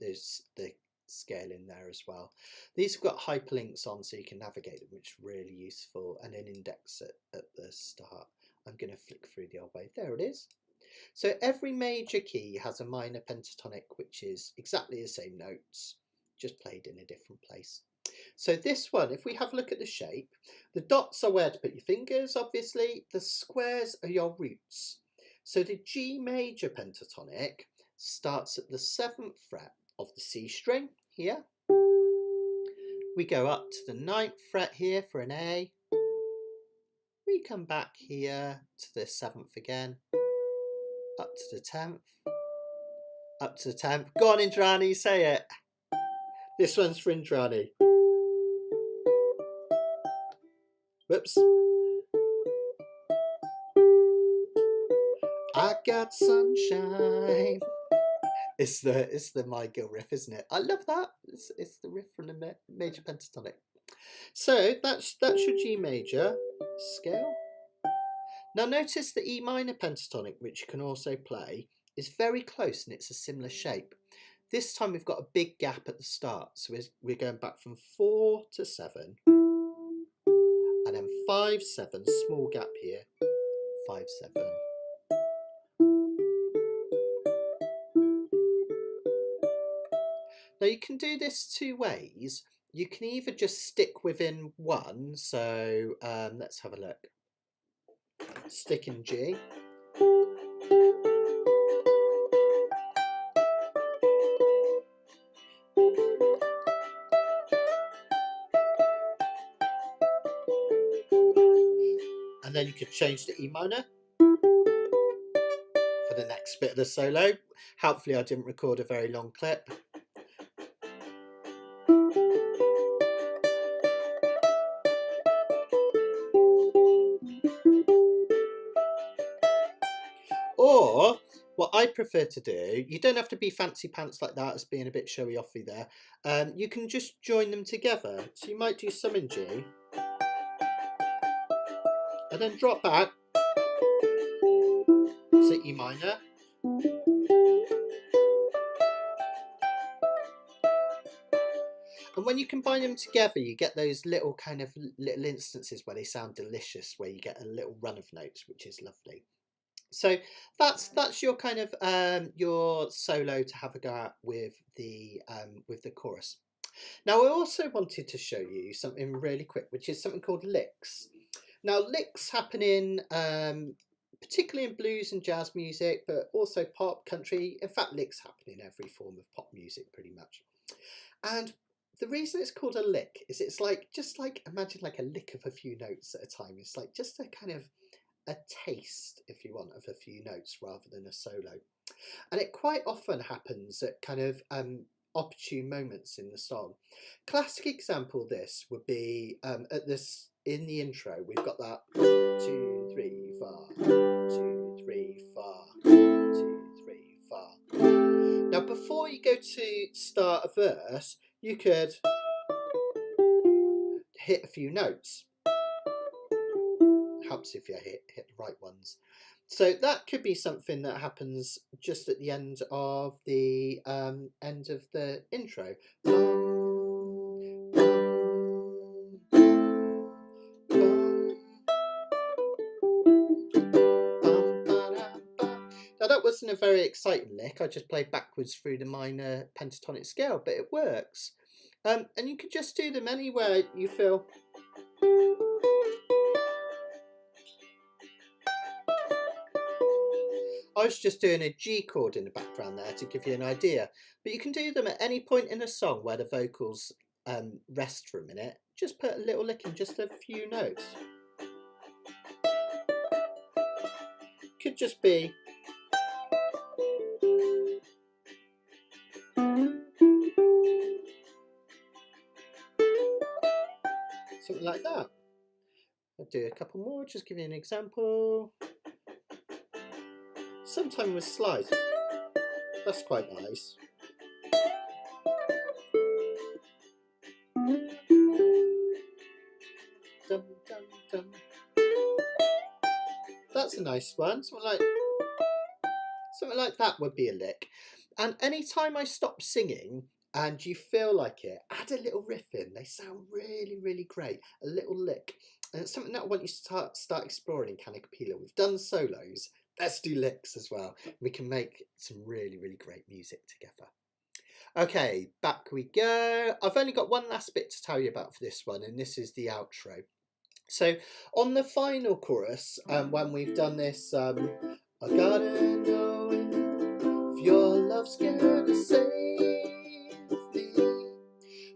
there's the scale in there as well. These have got hyperlinks on so you can navigate them, which is really useful, and an index at the start. I'm going to flick through the old way. There it is. So every major key has a minor pentatonic, which is exactly the same notes, just played in a different place. So this one, if we have a look at the shape, the dots are where to put your fingers, obviously. The squares are your roots. So the G major pentatonic starts at the 7th fret of the C string here. We go up to the 9th fret here for an A. We come back here to the 7th again, up to the 10th, up to the 10th. Go on, Indrani, say it. This one's for Indrani. Whoops. I got sunshine. It's the My Girl riff, isn't it? I love that. It's the riff from the major pentatonic. So that's your G major scale. Now notice the E minor pentatonic, which you can also play, is very close and it's a similar shape. This time we've got a big gap at the start, so we're going back from 4 to 7, and then 5, 7, small gap here, 5, 7. Now you can do this 2 ways. You can either just stick within one, so let's have a look. Stick in G. then you could change to E minor for the next bit of the solo. Hopefully I didn't record a very long clip. Or what I prefer to do, you don't have to be fancy pants like that as being a bit showy offy there. You can just join them together. So you might do some in G and then drop back to E minor. And when you combine them together, you get those little kind of little instances where they sound delicious, where you get a little run of notes, which is lovely. So that's your kind of your solo to have a go at with the chorus. Now I also wanted to show you something really quick, which is something called licks. Now licks happen in particularly in blues and jazz music, but also pop, country. In fact, licks happen in every form of pop music pretty much. And the reason it's called a lick is it's like, just like, imagine like a lick of a few notes at a time. It's like just a kind of a taste, if you want, of a few notes rather than a solo. And it quite often happens at kind of opportune moments in the song. Classic example of this would be at this, in the intro, we've got that 2, 3, fa, 2, 3, fa, 2, 3, fa. Now before you go to start a verse, you could hit a few notes. Helps if you hit the right ones. So that could be something that happens just at the end of the intro. Now that wasn't a very exciting lick. I just played backwards through the minor pentatonic scale, but it works. And you could just do them anywhere you feel. I was just doing a G chord in the background there to give you an idea, but you can do them at any point in a song where the vocals rest for a minute. Just put a little lick in, just a few notes. Could just be something like that. I'll do a couple more, just give you an example. Sometime with slide. That's quite nice. Dum, dum, dum. That's a nice one. Something like that would be a lick. And anytime I stop singing and you feel like it, add a little riff in. They sound really, really great. A little lick. And it's something that I want you to start exploring in Kanikapila. We've done solos. Let's do licks as well. We can make some really, really great music together. Okay, back we go. I've only got one last bit to tell you about for this one, and this is the outro. So on the final chorus, when we've done this, I gotta know if your love's gonna save me.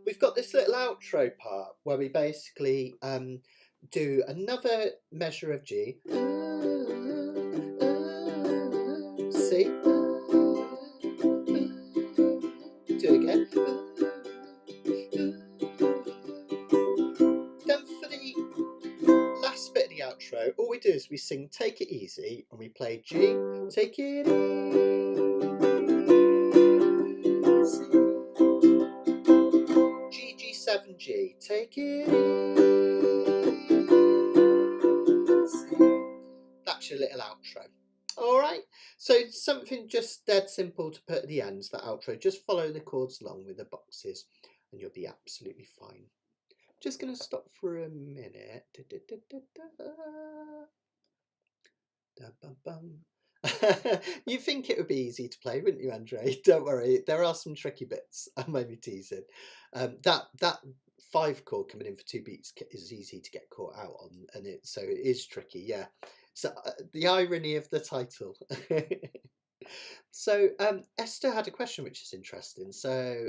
We've got this little outro part where we basically do another measure of G. See? Do it again. Then for the last bit of the outro, all we do is we sing Take It Easy and we play G. Take it easy. G, G7, G. Take it easy. That's your little outro. Alright, so something just dead simple to put at the end, that outro. Just follow the chords along with the boxes and you'll be absolutely fine. Just going to stop for a minute. You think it would be easy to play, wouldn't you, Andre? Don't worry, there are some tricky bits. I'm only teasing. That 5 chord coming in for 2 beats is easy to get caught out on, and so it is tricky, yeah. So the irony of the title. So Esther had a question which is interesting. So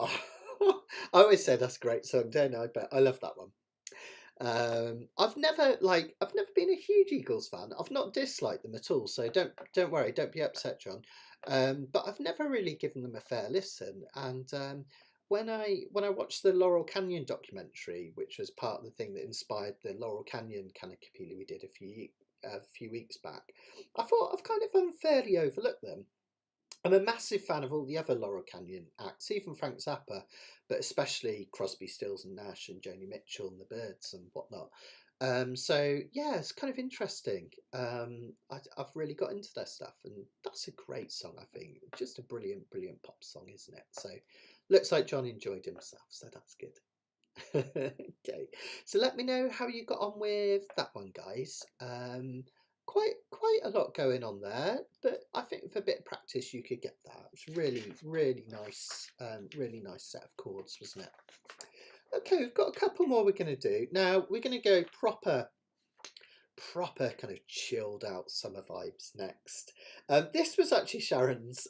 I always say that's a great song, don't I? But I love that one. I've never been a huge Eagles fan. I've not disliked them at all, so don't worry, don't be upset, John. But I've never really given them a fair listen. And when I watched the Laurel Canyon documentary, which was part of the thing that inspired the Laurel Canyon Kanikapila we did a few weeks back, I thought I've kind of unfairly overlooked them. I'm a massive fan of all the other Laurel Canyon acts, even Frank Zappa, but especially Crosby, Stills and Nash and Joni Mitchell and the Byrds and whatnot. So yeah, it's kind of interesting. I've really got into their stuff, and that's a great song. I think just a brilliant, brilliant pop song, isn't it? So looks like John enjoyed himself, so that's good. Okay, so let me know how you got on with that one, guys. Quite a lot going on there, but I think with a bit of practice you could get that. It's really nice set of chords, wasn't it? Okay, we've got a couple more we're going to do. Now we're going to go proper kind of chilled out summer vibes next. This was actually Sharon's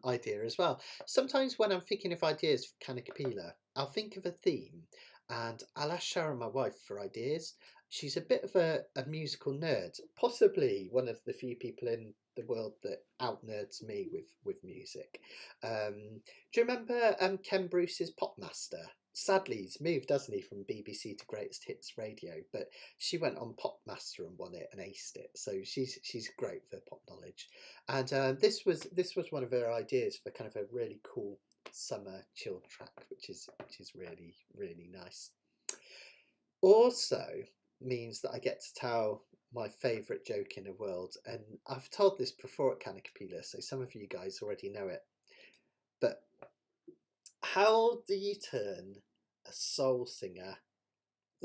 idea as well. Sometimes when I'm thinking of ideas for Kanikapila, I'll think of a theme and I'll ask Sharon, my wife, for ideas. She's a bit of a musical nerd, possibly one of the few people in the world that out nerds me with music. Do you remember Ken Bruce's Popmaster? Sadly, he's moved, doesn't he, from BBC to Greatest Hits Radio, but she went on Popmaster and won it and aced it. So she's great for pop knowledge. And this was one of her ideas for kind of a really cool summer chill track, which is really nice. Also means that I get to tell my favourite joke in the world, and I've told this before at Kanikapila, so some of you guys already know it. But how do you turn a soul singer?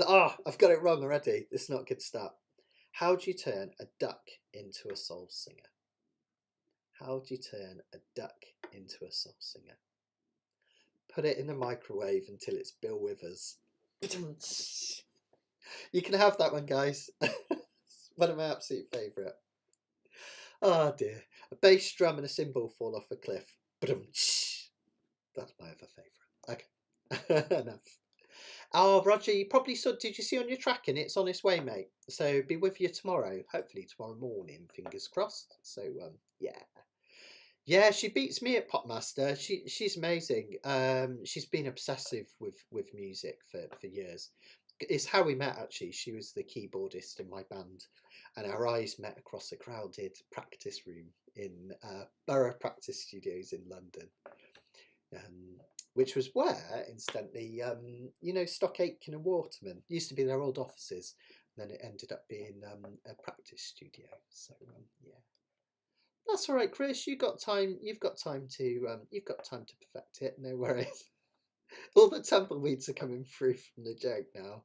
Ah, I've got it wrong already. This is not a good start. How do you turn a duck into a soul singer? How do you turn a duck into a soul singer? Put it in the microwave until it's Bill Withers. You can have that one, guys. One of my absolute favourite. Oh dear. A bass drum and a cymbal fall off a cliff. That's my other favourite. Okay. Enough. Oh, Roger, you probably saw. Did you see on your tracking? It's on its way, mate. So be with you tomorrow. Hopefully tomorrow morning. Fingers crossed. So yeah. Yeah, she beats me at Popmaster. She's amazing. She's been obsessive with music for years. It's how we met actually. She was the keyboardist in my band, and our eyes met across a crowded practice room in Borough Practice Studios in London, which was where, incidentally, Stock Aitken and Waterman used to be their old offices. And then it ended up being a practice studio. So yeah. That's all right, Chris. You've got time. You've got time to perfect it. No worries. All the tumbleweeds are coming through from the joke now.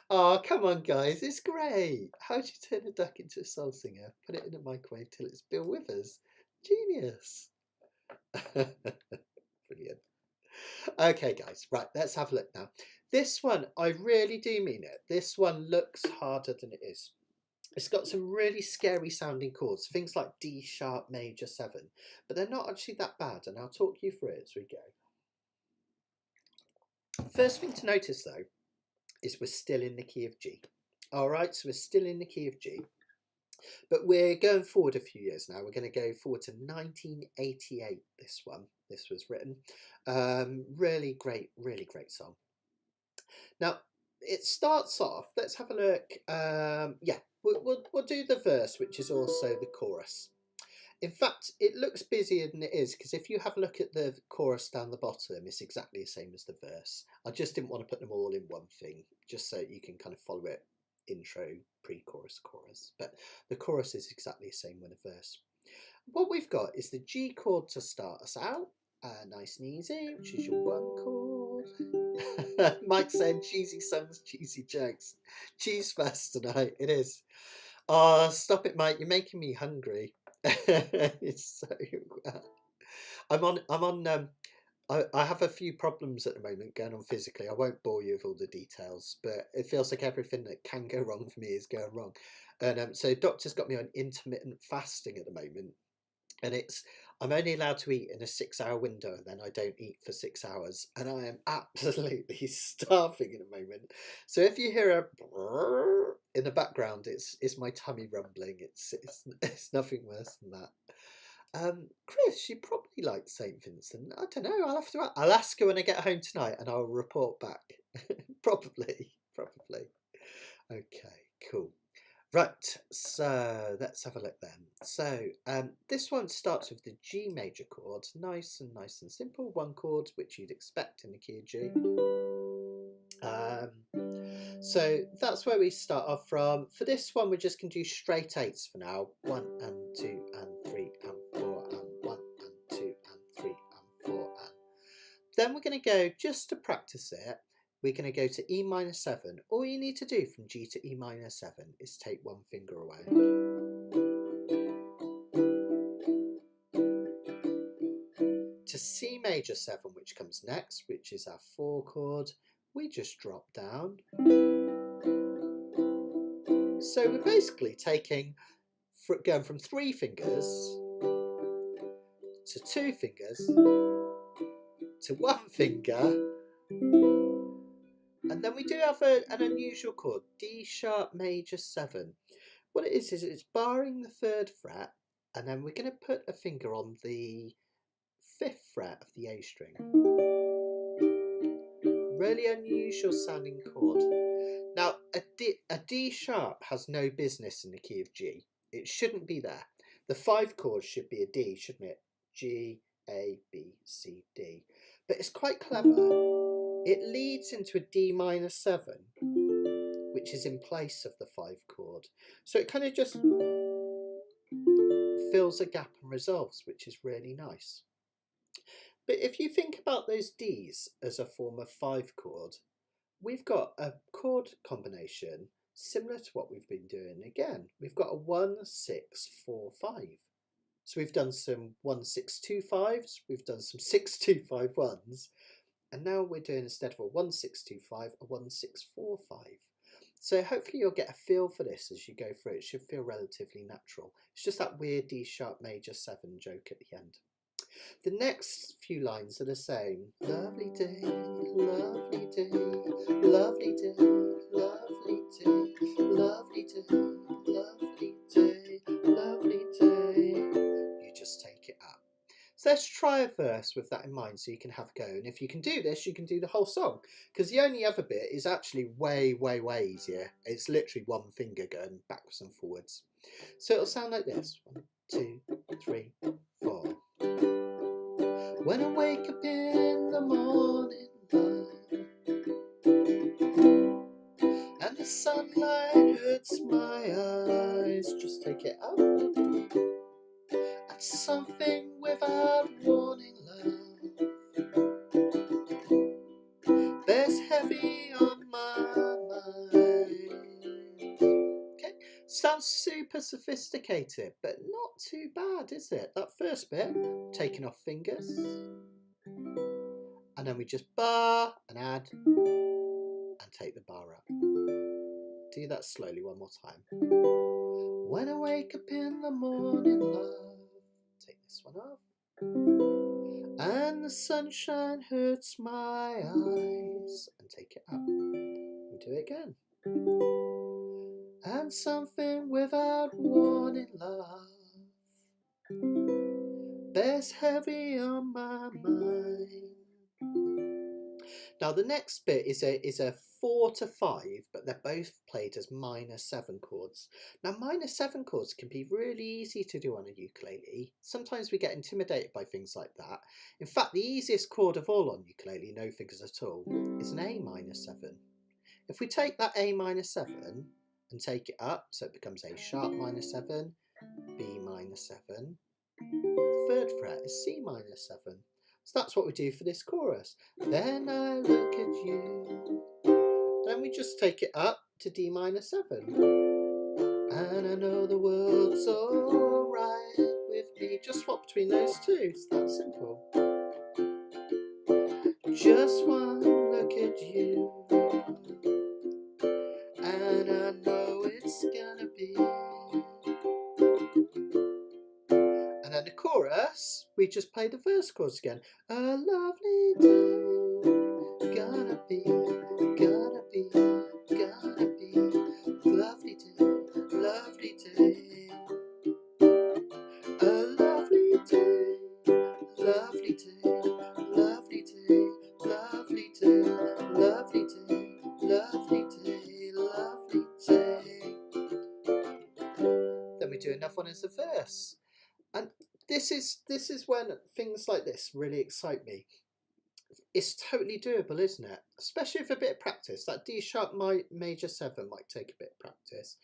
Oh, come on, guys. It's great. How do you turn a duck into a soul singer? Put it in a microwave till it's Bill Withers. Genius. Brilliant. Okay, guys. Right, let's have a look now. This one, I really do mean it. This one looks harder than it is. It's got some really scary sounding chords, things like D sharp major 7, but they're not actually that bad, and I'll talk you through it as we go. First thing to notice though is we're still in the key of G. All right, so we're still in the key of G, but we're going forward a few years now. We're going to go forward to 1988. This was written. Really great song. Now it starts off. Let's have a look. Yeah, we'll do the verse, which is also the chorus. In fact, it looks busier than it is, because if you have a look at the chorus down the bottom, it's exactly the same as the verse. I just didn't want to put them all in one thing, just so you can kind of follow it, intro, pre-chorus, chorus. But the chorus is exactly the same with the verse. What we've got is the G chord to start us out, nice and easy, which is your 1 chord. Mike said cheesy songs, cheesy jokes. Cheese fest tonight, it is. Oh, stop it, Mike, you're making me hungry. It's so I have a few problems at the moment going on physically. I won't bore you with all the details, but it feels like everything that can go wrong for me is going wrong. And so doctor's got me on intermittent fasting at the moment, and I'm only allowed to eat in a 6-hour window, and then I don't eat for 6 hours, and I am absolutely starving in a moment. So if you hear a brrr in the background, it's my tummy rumbling. It's nothing worse than that. Chris, she probably likes St. Vincent. I don't know. I'll ask her when I get home tonight, and I'll report back. Probably. Okay, cool. Right, so let's have a look then. So this one starts with the G major chord, nice and simple. One chord which you'd expect in the key of G. So that's where we start off from. For this one, we're just going to do straight eights for now. 1 and 2 and 3 and 4 and 1 and 2 and 3 and 4 and. Then we're going to go, just to practice it, we're going to go to E minor 7. All you need to do from G to E minor 7 is take one finger away. To C major 7, which comes next, which is our 4 chord, we just drop down. So we're basically going from 3 fingers to 2 fingers to 1 finger. And then we do have an unusual chord, D sharp major 7. What it is it's barring the 3rd fret, and then we're going to put a finger on the 5th fret of the A string. Really unusual sounding chord. Now, a D sharp has no business in the key of G. It shouldn't be there. The 5 chord should be a D, shouldn't it? G, A, B, C, D. But it's quite clever. It leads into a D minor 7, which is in place of the 5 chord. So it kind of just fills a gap and resolves, which is really nice. But if you think about those Ds as a form of 5 chord, we've got a chord combination similar to what we've been doing again. We've got a 1, 6, 4, 5. So we've done some 1, 6, 2, 5s, we've done some 6, 2, 5, 1s, and now we're doing, instead of a 1, 6, 2, 5, a 1, 6, 4, 5. So hopefully you'll get a feel for this as you go through. It should feel relatively natural. It's just that weird D sharp major 7 joke at the end. The next few lines are the same. Lovely day, lovely day, lovely day, lovely day, lovely day, lovely day, lovely day. You just take it up. So let's try a verse with that in mind so you can have a go. And if you can do this, you can do the whole song. Because the only other bit is actually way easier. It's literally 1 finger going backwards and forwards. So it'll sound like this. 1, 2, 3, 4. When I wake up in the morning light and the sunlight hurts my eyes, just take it up. And something without warning, love, bears heavy on my mind. Okay, sounds super sophisticated, but not too bad, is it? That first bit, taking off fingers, and then we just bar and add and take the bar up. Do that slowly one more time. When I wake up in the morning, love, take this one off, and the sunshine hurts my eyes, and take it up. We do it again. And something without warning, love, bears heavy on my mind. Now the next bit is a 4 to 5, but they're both played as minor 7 chords. Now minor 7 chords can be really easy to do on a ukulele. Sometimes we get intimidated by things like that. In fact, the easiest chord of all on ukulele, no fingers at all, is an A minor 7. If we take that A minor 7 and take it up, so it becomes A sharp minor 7, B minor 7, the 3rd fret is C minor 7. So that's what we do for this chorus. Then I look at you. Then we just take it up to D minor 7. And I know the world's alright with me. Just swap between those two. It's that simple. Just one look at you. And I know it's gonna be. And then the chorus verse, we just play the verse chords again. A lovely day, gonna be, gonna be, gonna be, lovely day, lovely day. A lovely day, lovely day, lovely day, lovely day, lovely day, lovely day, lovely day. Then we do another one as a verse. And this is when things like this really excite me. It's totally doable, isn't it? Especially with a bit of practice. That D sharp major 7 might take a bit of practice.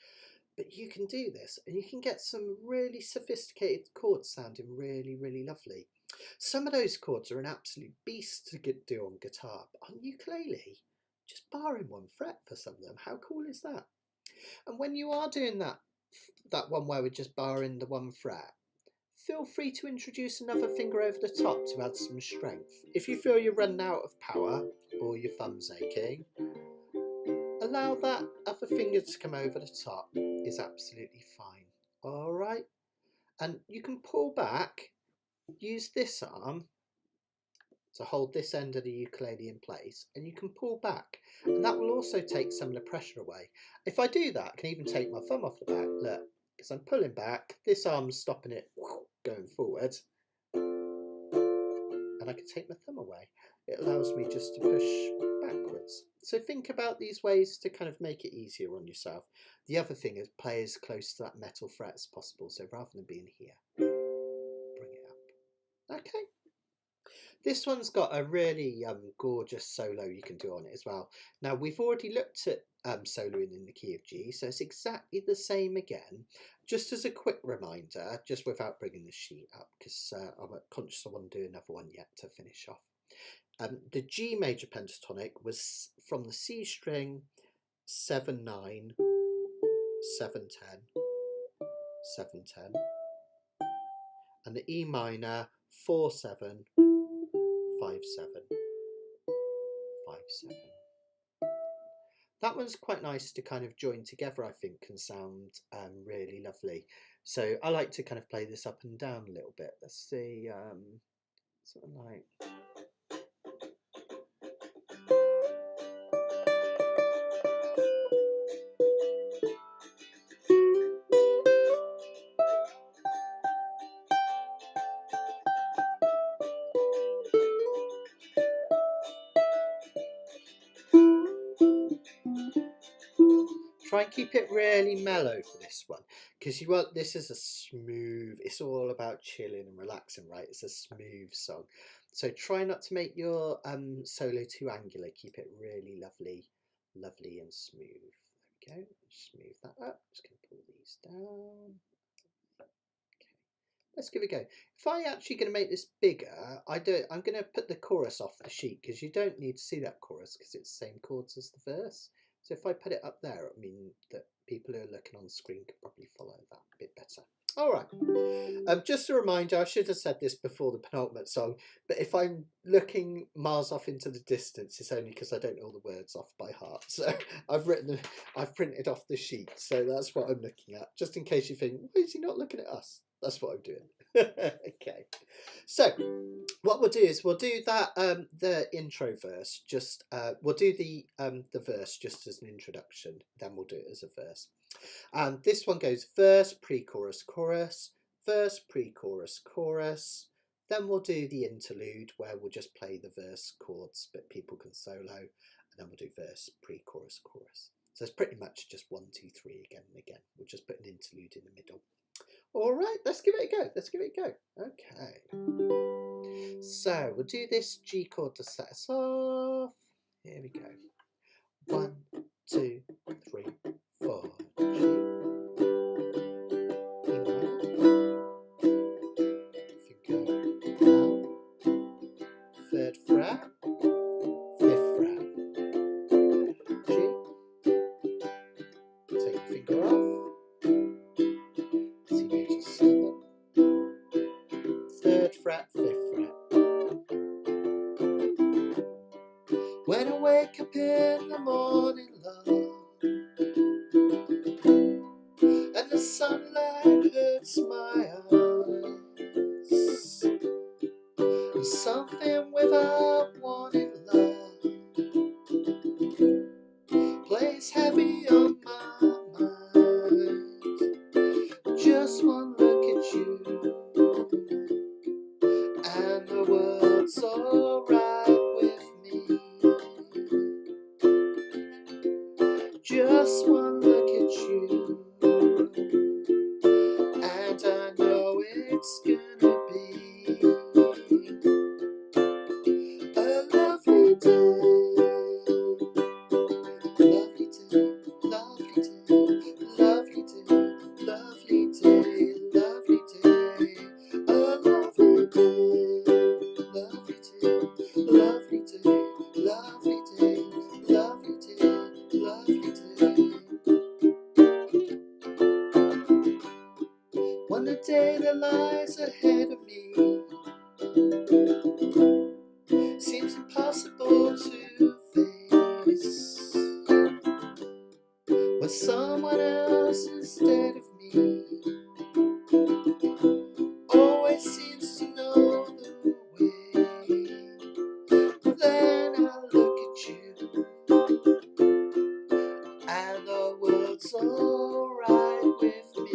But you can do this and you can get some really sophisticated chords sounding really, really lovely. Some of those chords are an absolute beast to do on guitar. But on ukulele, just barring 1 fret for some of them. How cool is that? And when you are doing that one where we're just barring the 1 fret, feel free to introduce another finger over the top to add some strength. If you feel you're running out of power or your thumb's aching, allow that other finger to come over the top. Is absolutely fine. Alright, and you can pull back, use this arm to hold this end of the ukulele in place, and you can pull back, and that will also take some of the pressure away. If I do that, I can even take my thumb off the back, look, because I'm pulling back, this arm's stopping it going forward, and I can take my thumb away. It allows me just to push backwards. So think about these ways to kind of make it easier on yourself. The other thing is play as close to that metal fret as possible. So rather than being here, bring it up. Okay. This one's got a really gorgeous solo you can do on it as well. Now we've already looked at soloing in the key of G, so it's exactly the same again. Just as a quick reminder, just without bringing the sheet up, because I'm conscious I want to do another one yet to finish off. The G major pentatonic was from the C string 7-9, 7-10, 7-10, and the E minor 4-7, 5-7, 5-7. That one's quite nice to kind of join together, I think, can sound really lovely. So I like to kind of play this up and down a little bit. Let's see, something like... Try and keep it really mellow for this one, because you want, this is a smooth, it's all about chilling and relaxing, right? It's a smooth song. So try not to make your solo too angular. Keep it really lovely, lovely and smooth. There we go. Smooth that up. Just going to pull these down. Okay. Let's give it a go. If I'm actually going to make this bigger, I'm going to put the chorus off the sheet, because you don't need to see that chorus because it's the same chords as the verse. So if I put it up there, I mean that people who are looking on the screen could probably follow that a bit better. All right. Just a reminder, I should have said this before the penultimate song, but if I'm looking miles off into the distance, it's only because I don't know all the words off by heart. So I've printed off the sheet, so that's what I'm looking at. Just in case you think, why is he not looking at us? That's what I'm doing. Okay. So what we'll do is we'll do that the intro verse. Just we'll do the verse just as an introduction. Then we'll do it as a verse. And this one goes verse, pre-chorus, chorus, verse, pre-chorus, chorus. Then we'll do the interlude where we'll just play the verse chords, but people can solo. And then we'll do verse, pre-chorus, chorus. So it's pretty much just 1, 2, 3 again and again. We'll just put an interlude in the middle. All right, let's give it a go. Let's give it a go. Okay. So we'll do this G chord to set us off. Here we go. 1, 2, 3, 4. G. E minor. Finger down. 3rd fret. 5th fret. G. Take your finger off. C major 7. 3rd fret, 5th fret. When I wake up in the morning, love, and the sunlight hurts my eyes, Just one look at you, and I know it's gonna be a lovely day. Lovely day, lovely day, lovely day, lovely day, lovely day. A lovely day, lovely day, lovely day, lovely day, lovely day, lovely day. When the day that lies ahead of me seems impossible to face, with someone else instead of me always seems to know the way. Then I look at you, and the world's alright with me.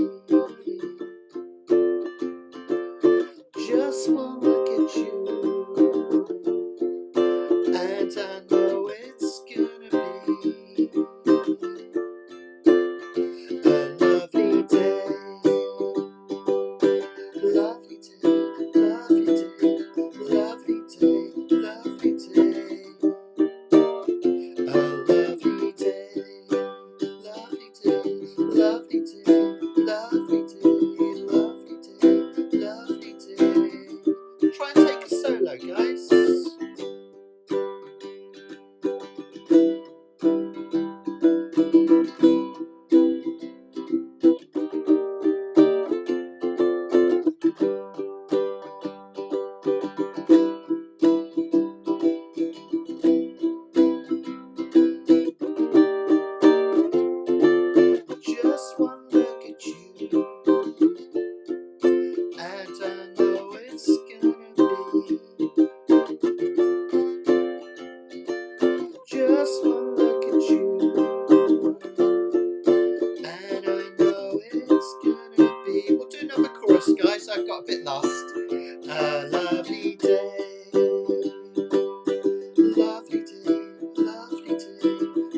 Just one look at you, and I know it's gonna be a lovely day. Lovely day, lovely day, lovely day, lovely day. A lovely day, lovely day, lovely day, lovely day, lovely day, lovely day. Try and take a solo, guys. Just one look at you, and I know it's gonna be just one look at you, and I know it's gonna be. We'll do another chorus, guys. I've got a bit lost. A lovely day, lovely day, lovely day,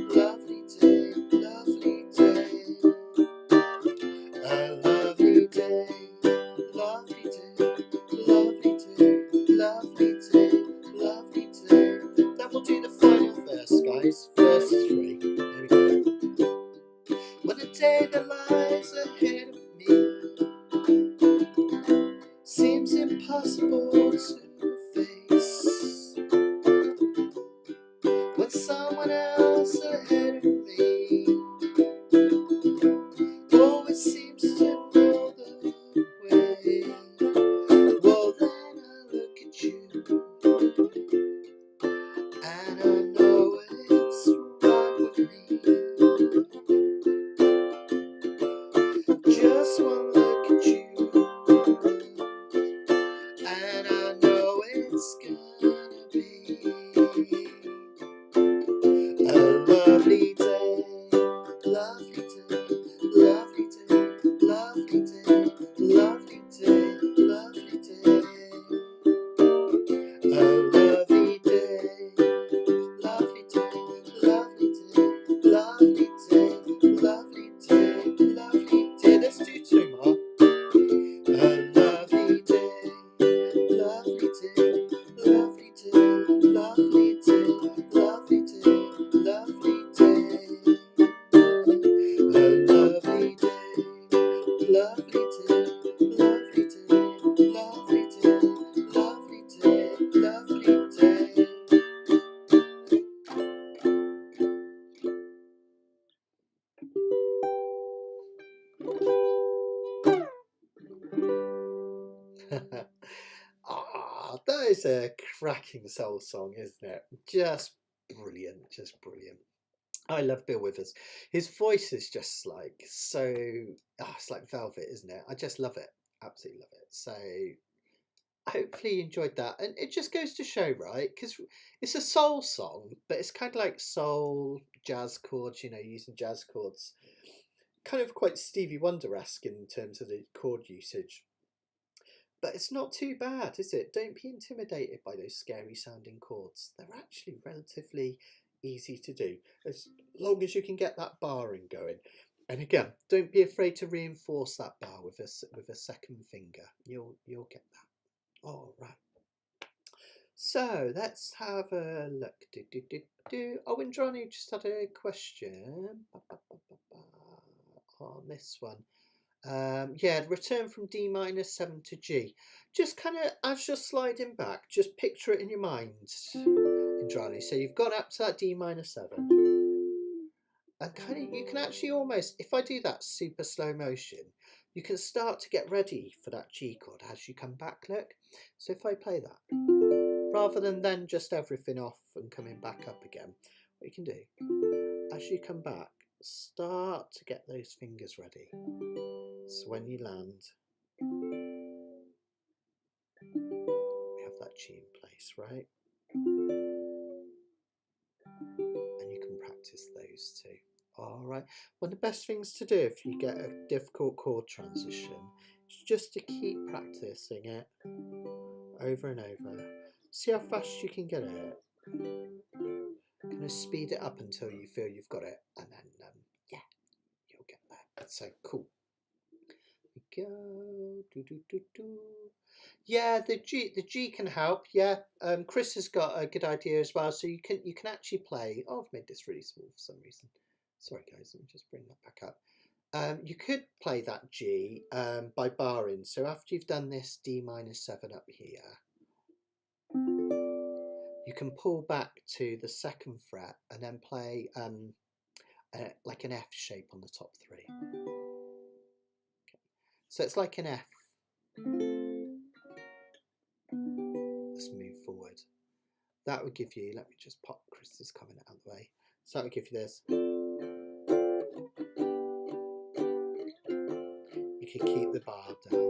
lovely day, lovely day. A lovely day, lovely day, lovely day, lovely day, lovely day. Then we'll do the final verse, guys. Verse 3. There we go. When the day that lies ahead of me seems impossible to face, when someone else ahead of me always seems to know the way, well then I look at you, and I know it's right with me. Just one look at you, and I know it's gonna be a lovely day, lovely day, lovely day, lovely day, lovely day, lovely day. A lovely day, lovely day, lovely day, lovely day, lovely day, lovely day. Let's do two more. A lovely day, lovely day, lovely day, lovely day, lovely day, lovely day. A lovely day, lovely day, lovely day, lovely day, lovely day, lovely day. That is a cracking soul song, isn't it? Just brilliant, just brilliant. I love Bill Withers. His voice is just like so, it's like velvet, isn't it? I just love it. Absolutely love it. So hopefully you enjoyed that. And it just goes to show, right? Because it's a soul song, but it's kind of like soul jazz chords, using jazz chords. Kind of quite Stevie Wonder-esque in terms of the chord usage. But it's not too bad, is it? Don't be intimidated by those scary sounding chords. They're actually relatively easy to do, as long as you can get that barring going. And again, don't be afraid to reinforce that bar with a second finger. You'll get that. All right. So let's have a look. Oh, and Johnny just had a question on this one. Yeah, return from D-7 to G. Just kind of, as you're sliding back, just picture it in your mind, Indrani. So you've gone up to that D-7. And kind of, you can actually almost, if I do that super slow motion, you can start to get ready for that G chord as you come back, look. So if I play that, rather than then just everything off and coming back up again, what you can do, as you come back, start to get those fingers ready. So when you land, we have that G in place, right? And you can practice those too. All right. One of the best things to do if you get a difficult chord transition is just to keep practicing it over and over. See how fast you can get it. Kind of speed it up until you feel you've got it, and then yeah, you'll get there. So cool. Here we go. Yeah, the G can help. Yeah, Chris has got a good idea as well. So you can actually play. Oh, I've made this really small for some reason. Sorry guys, let me just bring that back up. You could play that G by barring. So after you've done this D-7 up here, you can pull back to the 2nd fret and then play like an F shape on the top 3. Okay. So it's like an F. Let's move forward. That would give you, let me just pop Chris's comment out of the way. So that would give you this. You can keep the bar down.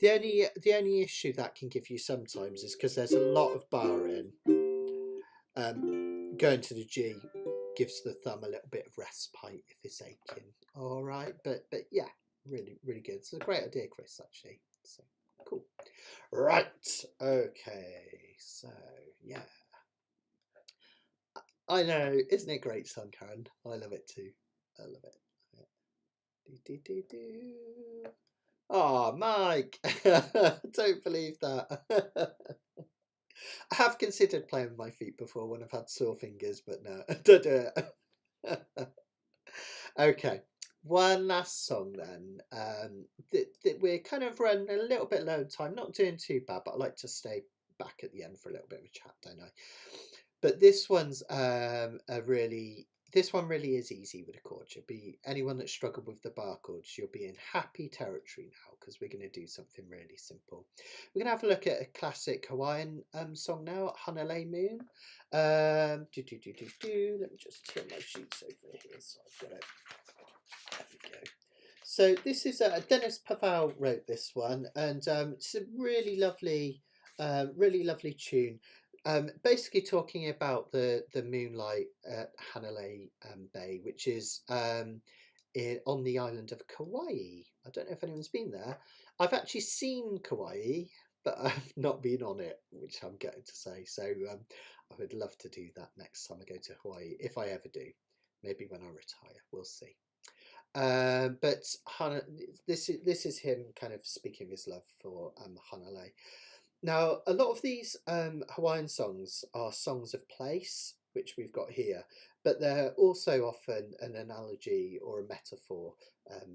The only issue that can give you sometimes is because there's a lot of barring. Going to the G gives the thumb a little bit of respite if it's aching. All right, but yeah, really good. It's a great idea, Chris. Actually, so cool. Right, okay, so yeah. I know, isn't it great, Sun Karen? I love it too. I love it. Oh, Mike! Don't believe that. I have considered playing with my feet before when I've had sore fingers, but no, don't do it. Okay, one last song then. We're kind of running a little bit low time, not doing too bad, but I like to stay back at the end for a little bit of a chat, don't I? But this one's this one really is easy with a chord. You'll be anyone that struggled with the bar chords, you'll be in happy territory now because we're going to do something really simple. We're going to have a look at a classic Hawaiian song now, Hanalei Moon. Let me just turn my sheets over here so I've got it. There we go. So this is Dennis Paval wrote this one, and it's a really lovely tune. Basically talking about the moonlight at Hanalei Bay, which is on the island of Kauai. I don't know if anyone's been there. I've actually seen Kauai, but I've not been on it, which I'm getting to say. So I would love to do that next time I go to Hawaii, if I ever do. Maybe when I retire, we'll see. But this is him kind of speaking his love for Hanalei. Now, a lot of these Hawaiian songs are songs of place, which we've got here, but they're also often an analogy or a metaphor.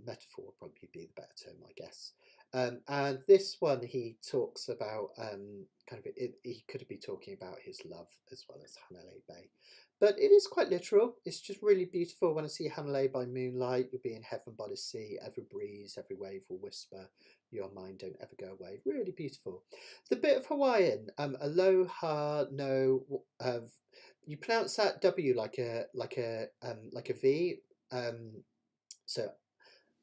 Metaphor would probably be the better term, I guess. And this one, he talks about he could be talking about his love as well as Hanalei Bay. But it is quite literal. It's just really beautiful. When I see Hanalei by moonlight, you'll be in heaven by the sea. Every breeze, every wave will whisper, your mind don't ever go away. Really beautiful. The bit of Hawaiian, aloha, no, you pronounce that W like a V. So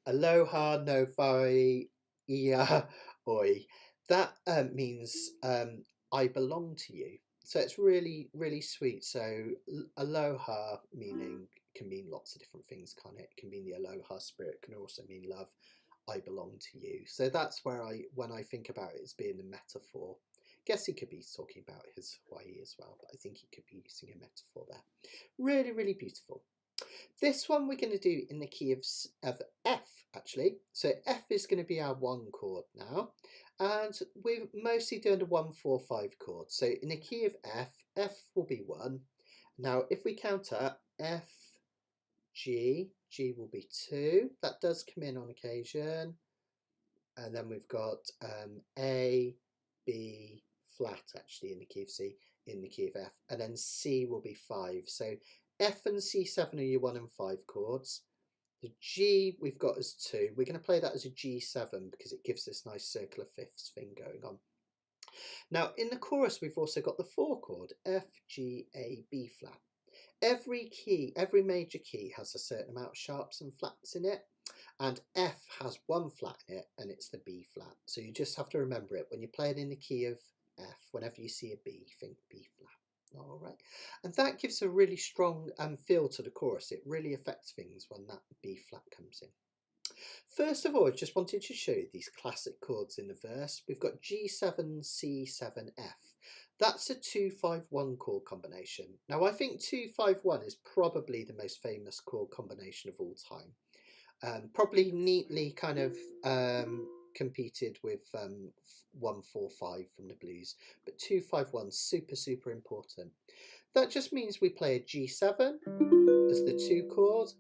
aloha, no whai, ia, oi. That means I belong to you. So it's really sweet. So aloha can mean lots of different things, can't it? It can mean the aloha spirit, can also mean love. I belong to you. So that's where when I think about it as being a metaphor, Guess he could be talking about his Hawaii as well, but I think he could be using a metaphor there. Really, really beautiful. This one we're going to do in the key of F, actually. So F is going to be our 1 chord now. And we're mostly doing a 1-4-5 chord. So in the key of F, F will be 1. Now, if we count up F, G, G will be 2. That does come in on occasion. And then we've got A, B, flat actually in the key of C, in the key of F. And then C will be 5. So F and C7 are your 1 and 5 chords. The G we've got as 2. We're going to play that as a G7 because it gives this nice circular fifths thing going on. Now in the chorus we've also got the 4 chord, F, G, A, B flat. Every key, every major key has a certain amount of sharps and flats in it, and F has 1 flat in it, and it's the B flat. So you just have to remember it when you're playing in the key of F. Whenever you see a B, think B flat. All right, and that gives a really strong feel to the chorus. It really affects things when that B flat comes in. First of all, I just wanted to show you these classic chords in the verse. We've got G7, C7, F. That's a 2-5-1 chord combination. Now I think 2-5-1 is probably the most famous chord combination of all time. Probably neatly kind of competed with 1-4-5 from the blues, but 2-5-1 super important. That just means we play a G7 as the 2 chord.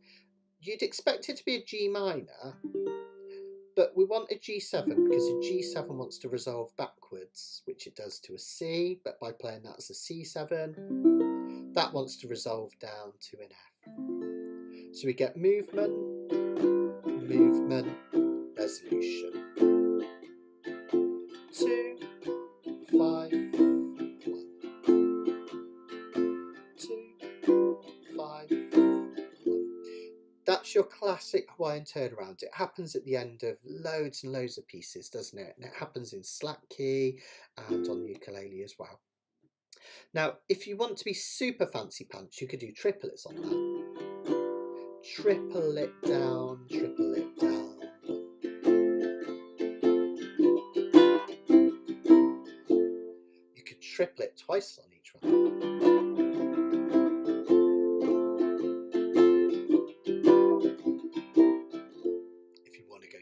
You'd expect it to be a G minor, but we want a G7 because a G7 wants to resolve backwards, which it does to a C, but by playing that as a C7, that wants to resolve down to an F. So we get movement, movement, resolution. 2, 5, 1. 2, 5, 1. That's your classic Hawaiian turnaround. It happens at the end of loads and loads of pieces, doesn't it? And it happens in slack key and on ukulele as well. Now, if you want to be super fancy pants, you could do triplets on that. Triple it down, triple it down. You could triple it twice on each one.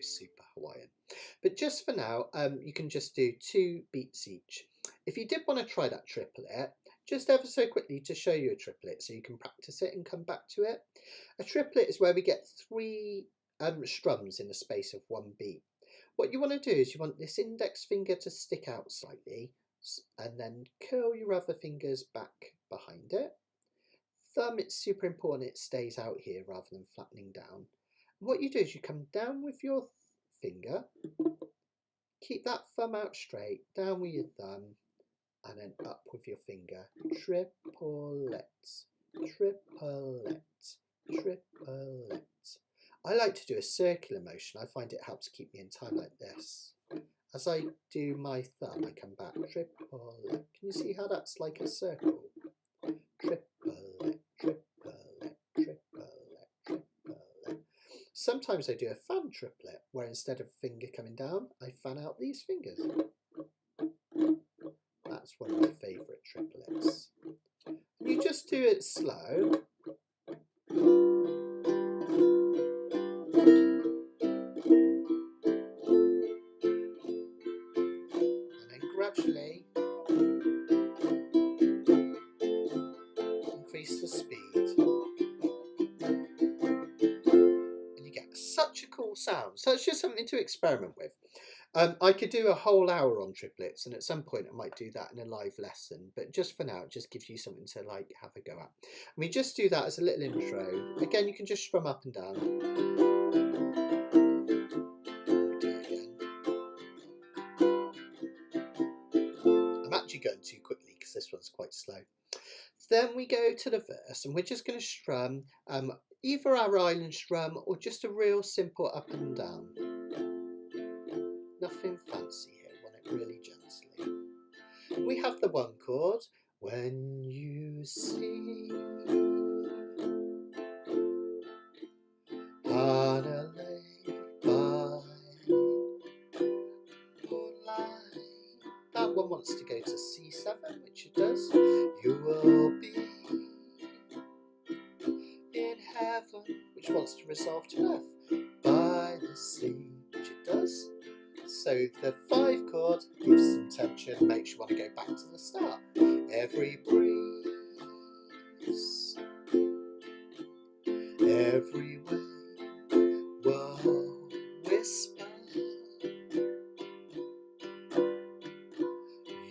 Super Hawaiian, but just for now you can just do 2 beats each. If you did want to try that triplet, just ever so quickly to show you a triplet so you can practice it and come back to it. A triplet is where we get 3 strums in the space of 1 beat. What you want to do is you want this index finger to stick out slightly and then curl your other fingers back behind it. Thumb, it's super important it stays out here rather than flattening down. What you do is you come down with your finger, keep that thumb out straight, down with your thumb, and then up with your finger. Triplets, triplets, triplets. I like to do a circular motion. I find it helps keep me in time like this. As I do my thumb, I come back. Triplet. Can you see how that's like a circle? Triplet, triplet, triplet. Sometimes I do a fan triplet, where instead of a finger coming down, I fan out these fingers. That's one of my favourite triplets. You just do it slow. And then gradually increase the speed. Such a cool sound. So it's just something to experiment with. I could do a whole hour on triplets, and at some point I might do that in a live lesson, but just for now it just gives you something to like have a go at. And we just do that as a little intro. Again, you can just strum up and down. Do it again. I'm actually going too quickly because this one's quite slow. Then we go to the verse, and we're just going to strum either our island strum or just a real simple up and down. Nothing fancy here, want it really gently. We have the 1 chord, when you see on a lake by moonlight. That one wants to go to 7, which wants to resolve to F. By the sea, which it does. So the 5 chord gives some tension, makes you want to go back to the start. Every breeze, every wave will whisper,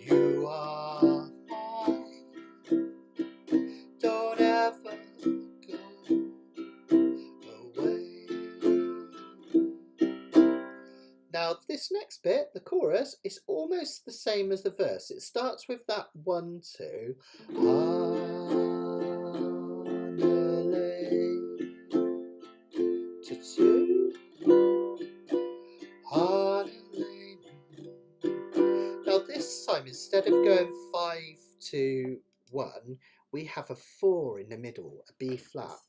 you are mine, don't ever go away. Now this next bit, the chorus, is almost the same as the verse. It starts with that 1, 2. To 2. Now this time, instead of going 5 to 1, we have a 4 in the middle, a B flat.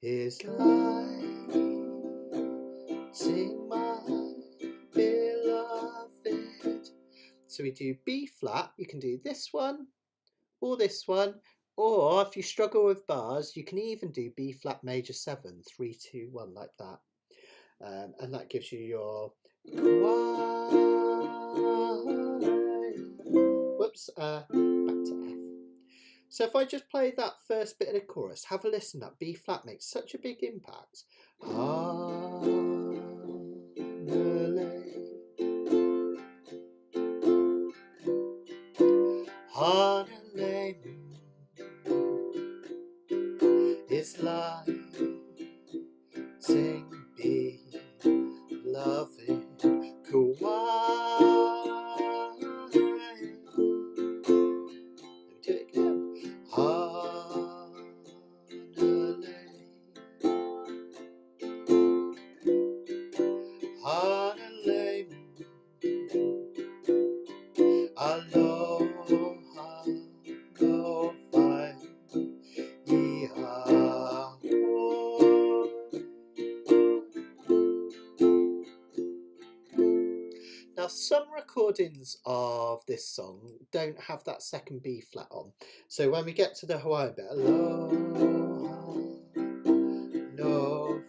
Is lighting my beloved. So we do B flat, you can do this one, or if you struggle with bars, you can even do B flat major 7, 3, 2, 1, like that. And that gives you your back to F. So if I just play that first bit of the chorus, have a listen. That B flat makes such a big impact. It's like sing beloved Kauai. Let me do it again. Aloha, go find Now some recordings of this song don't have that second B flat on. So when we get to the Hawaiian bit, aloha, no,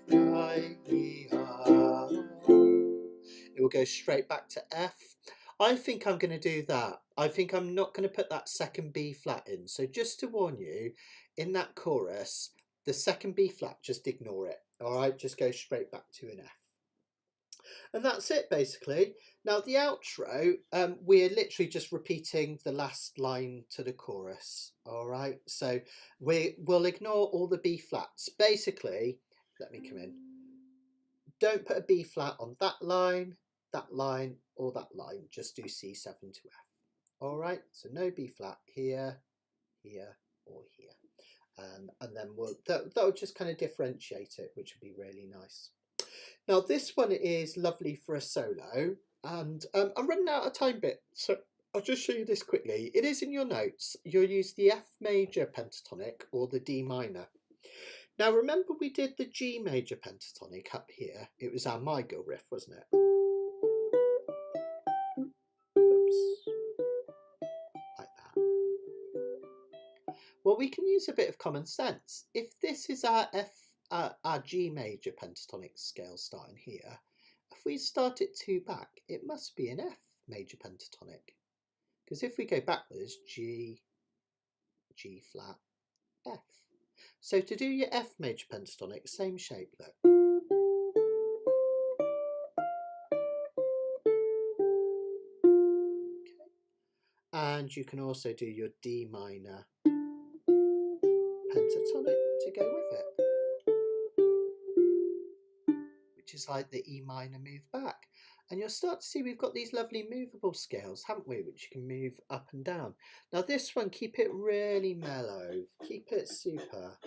it will go straight back to F. I think I'm going to do that. I think I'm not going to put that second B flat in. So just to warn you, in that chorus, the second B flat, just ignore it. All right, just go straight back to an F. And that's it, basically. Now, the outro, we're literally just repeating the last line to the chorus. All right, so we'll ignore all the B flats. Basically, let me come in. Don't put a B flat on that line, or that line. Just do C7 to F. All right, so no B flat here, here, or here. And then that'll just kind of differentiate it, which would be really nice. Now this one is lovely for a solo, and I'm running out of time bit, so I'll just show you this quickly. It is in your notes. You'll use the F major pentatonic or the D minor. Now remember we did the G major pentatonic up here. It was our My Girl riff, wasn't it? Oops. Like that. Well, we can use a bit of common sense. If this is our our G major pentatonic scale starting here, if we start it 2 back, it must be an F major pentatonic. Because if we go backwards, G, G flat, F. So to do your F major pentatonic, same shape, look. Okay. And you can also do your D minor pentatonic to go with it, which is like the E minor move back. And you'll start to see we've got these lovely movable scales, haven't we, which you can move up and down. Now this one, keep it really mellow, keep it super.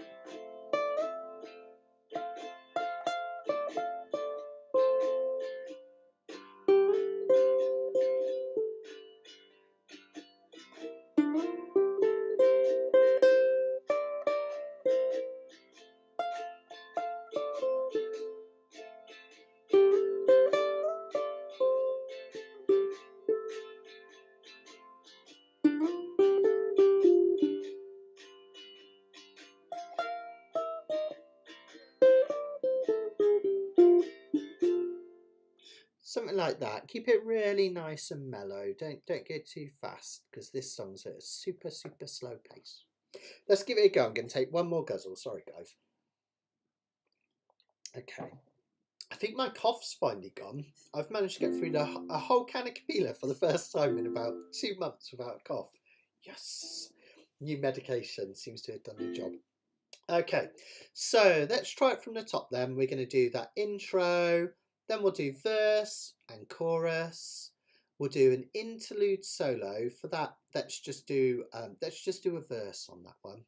Something like that. Keep it really nice and mellow. Don't go too fast because this song's at a super slow pace. Let's give it a go. I'm going to take one more guzzle. Sorry, guys. Okay. I think my cough's finally gone. I've managed to get through a whole Kanikapila for the first time in about 2 months without a cough. Yes. New medication seems to have done the job. Okay, so let's try it from the top then. We're going to do that intro, then we'll do verse and chorus. We'll do an interlude solo. For that, let's just do a verse on that one.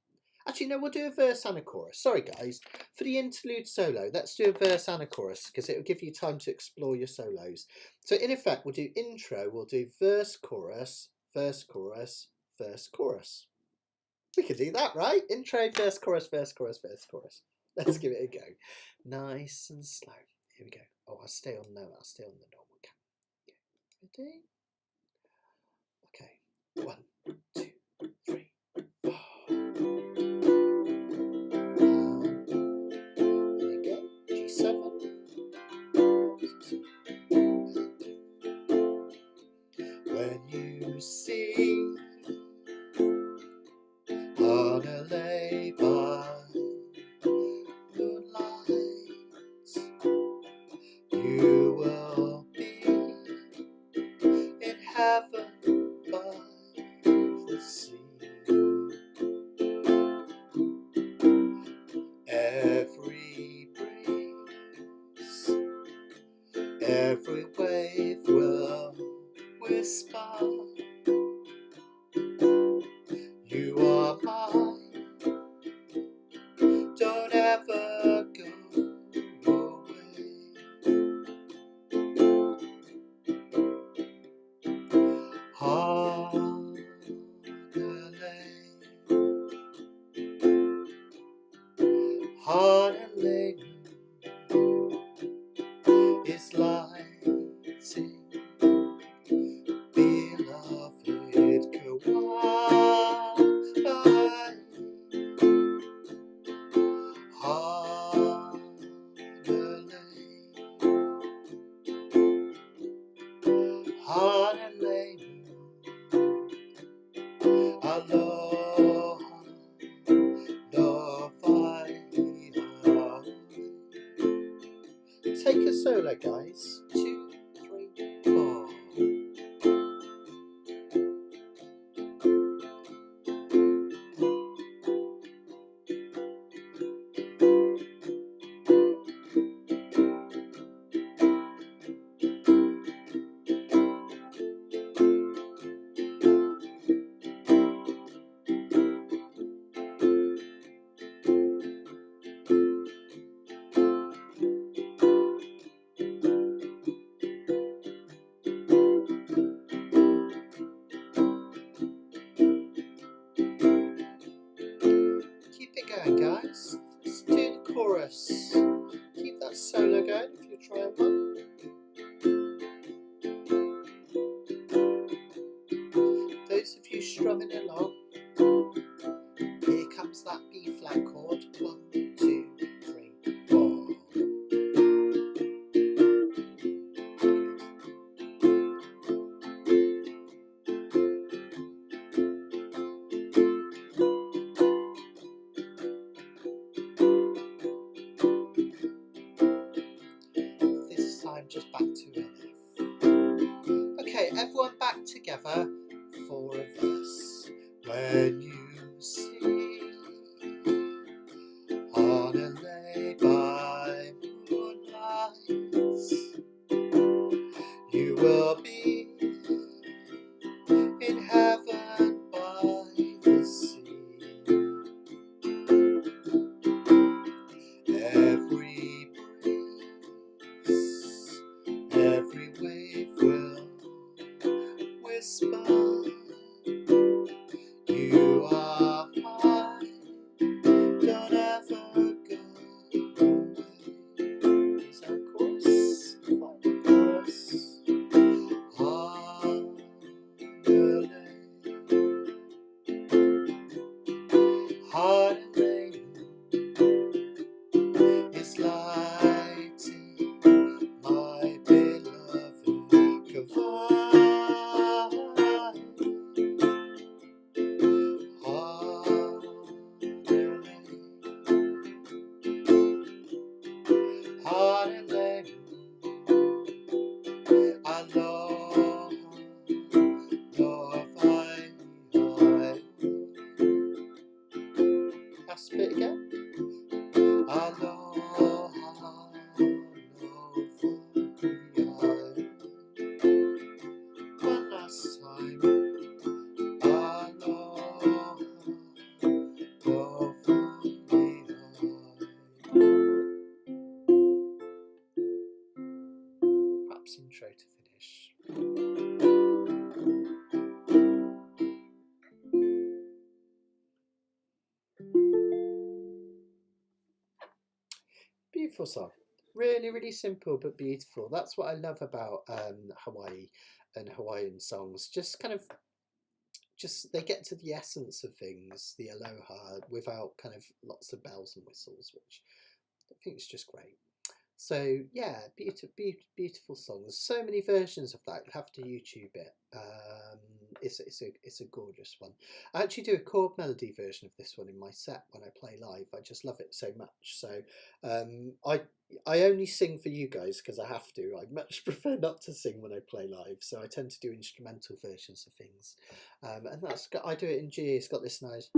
Actually, no, we'll do a verse and a chorus. Sorry, guys. For the interlude solo, let's do a verse and a chorus because it will give you time to explore your solos. So in effect, we'll do intro, we'll do verse, chorus, verse, chorus, verse, chorus. We could do that, right? Intro, verse, chorus, verse, chorus, verse, chorus. Let's give it a go. Nice and slow. Here we go. Oh, I'll stay on the normal count. Okay. Ready? Okay. 1, 2, 3, 4. There you go. G7. When you see on a lay by moonlight, you will be in heaven by the sea. Every breeze, every wave will whisper, you are mine, don't ever go away. Honolulu is lighting beloved Kauai. Honolulu, aloha, lovai. Take a solo, guys. 2, 3, 4. Keep it going, guys. Let's do the chorus. Keep that solo going if you're trying one. Those of you strumming along, here comes that B flat chord. 1, 2, 3, 4. This time just back to an F. Okay, everyone back together for a verse. When you see it again. Aloha, one last time. Aloha, perhaps intro to finish. Beautiful song. Really, really simple but beautiful. That's what I love about Hawaii and Hawaiian songs. Just kind of, they get to the essence of things, the aloha, without kind of lots of bells and whistles, which I think is just great. So yeah, beautiful songs. So many versions of that. You'll have to YouTube it. It's a gorgeous one. I actually do a chord melody version of this one in my set when I play live. I just love it so much. So I only sing for you guys because I have to. I much prefer not to sing when I play live. So I tend to do instrumental versions of things. And I do it in G. It's got this nice.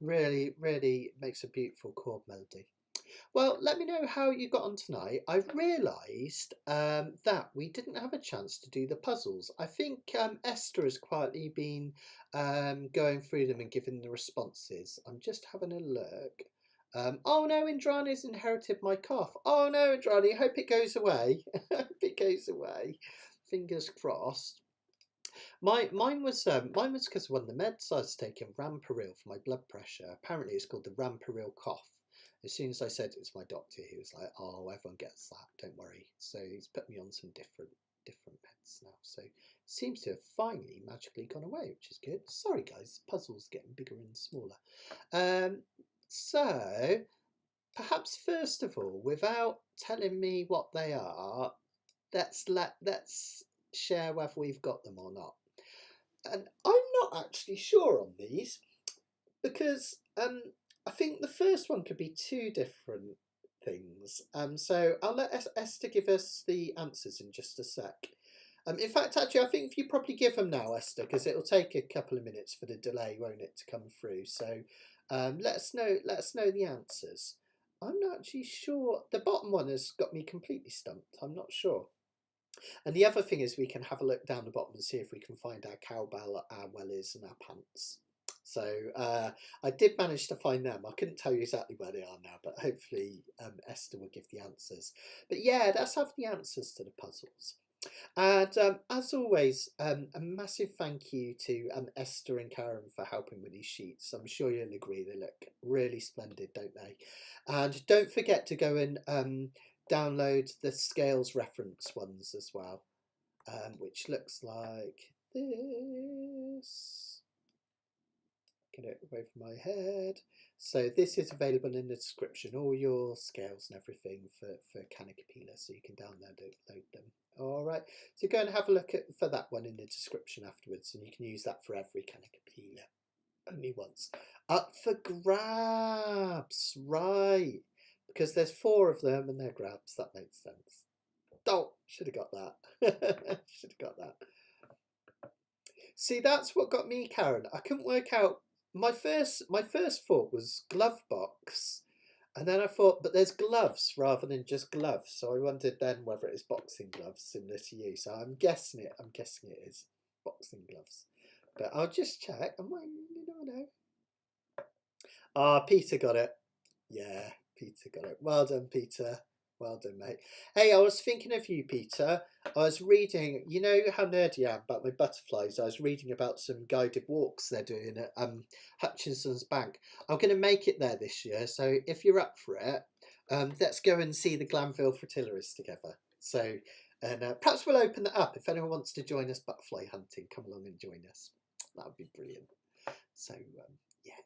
Really, really makes a beautiful chord melody. Well, let me know how you got on tonight. I've realised that we didn't have a chance to do the puzzles. I think Esther has quietly been going through them and giving the responses. I'm just having a look. Oh no, Indrani's inherited my cough. Oh no, Indrani, hope it goes away. Hope it goes away. Fingers crossed. Mine was because one of the meds I was taking, Ramparil, for my blood pressure. Apparently, it's called the Ramparil cough. As soon as I said it to my doctor, he was like, "Oh, everyone gets that. Don't worry." So he's put me on some different meds now. So it seems to have finally magically gone away, which is good. Sorry, guys, puzzles getting bigger and smaller. So perhaps first of all, without telling me what they are, let's share whether we've got them or not. And I'm not actually sure on these because I think the first one could be two different things. So I'll let Esther give us the answers in just a sec. In fact, actually, I think if you probably give them now, Esther, because it'll take a couple of minutes for the delay, won't it, to come through. So let us know the answers. I'm not actually sure. The bottom one has got me completely stumped. I'm not sure. And the other thing is we can have a look down the bottom and see if we can find our cowbell, our wellies and our pants. So I did manage to find them. I couldn't tell you exactly where they are now, but hopefully Esther will give the answers. But yeah, let's have the answers to the puzzles. And as always, a massive thank you to Esther and Karen for helping with these sheets. I'm sure you'll agree they look really splendid, don't they? And don't forget to go and download the scales reference ones as well, which looks like this. Get it away from my head. So this is available in the description, all your scales and everything for Kanikapila, so you can download them. All right, so go and have a look for that one in the description afterwards, and you can use that for every Kanikapila. Only once. Up for grabs, right? Because there's 4 of them and they're grabs. That makes sense. Oh, should have got that. Should have got that. See, that's what got me, Karen. I couldn't work out. My first thought was glove box, and then I thought, but there's gloves rather than just gloves. So I wondered then whether it is boxing gloves similar to you. So I'm guessing it. I'm guessing it is boxing gloves. But I'll just check. You never know. Ah, Peter got it. Yeah, Peter got it. Well done, Peter. Well done, mate. Hey, I was thinking of you, Peter. I was reading, you know how nerdy I am about my butterflies. I was reading about some guided walks they're doing at Hutchinson's Bank. I'm going to make it there this year, so if you're up for it, let's go and see the Glanville Fritillaries together. So, and perhaps we'll open that up. If anyone wants to join us butterfly hunting, come along and join us. That would be brilliant. So, yeah.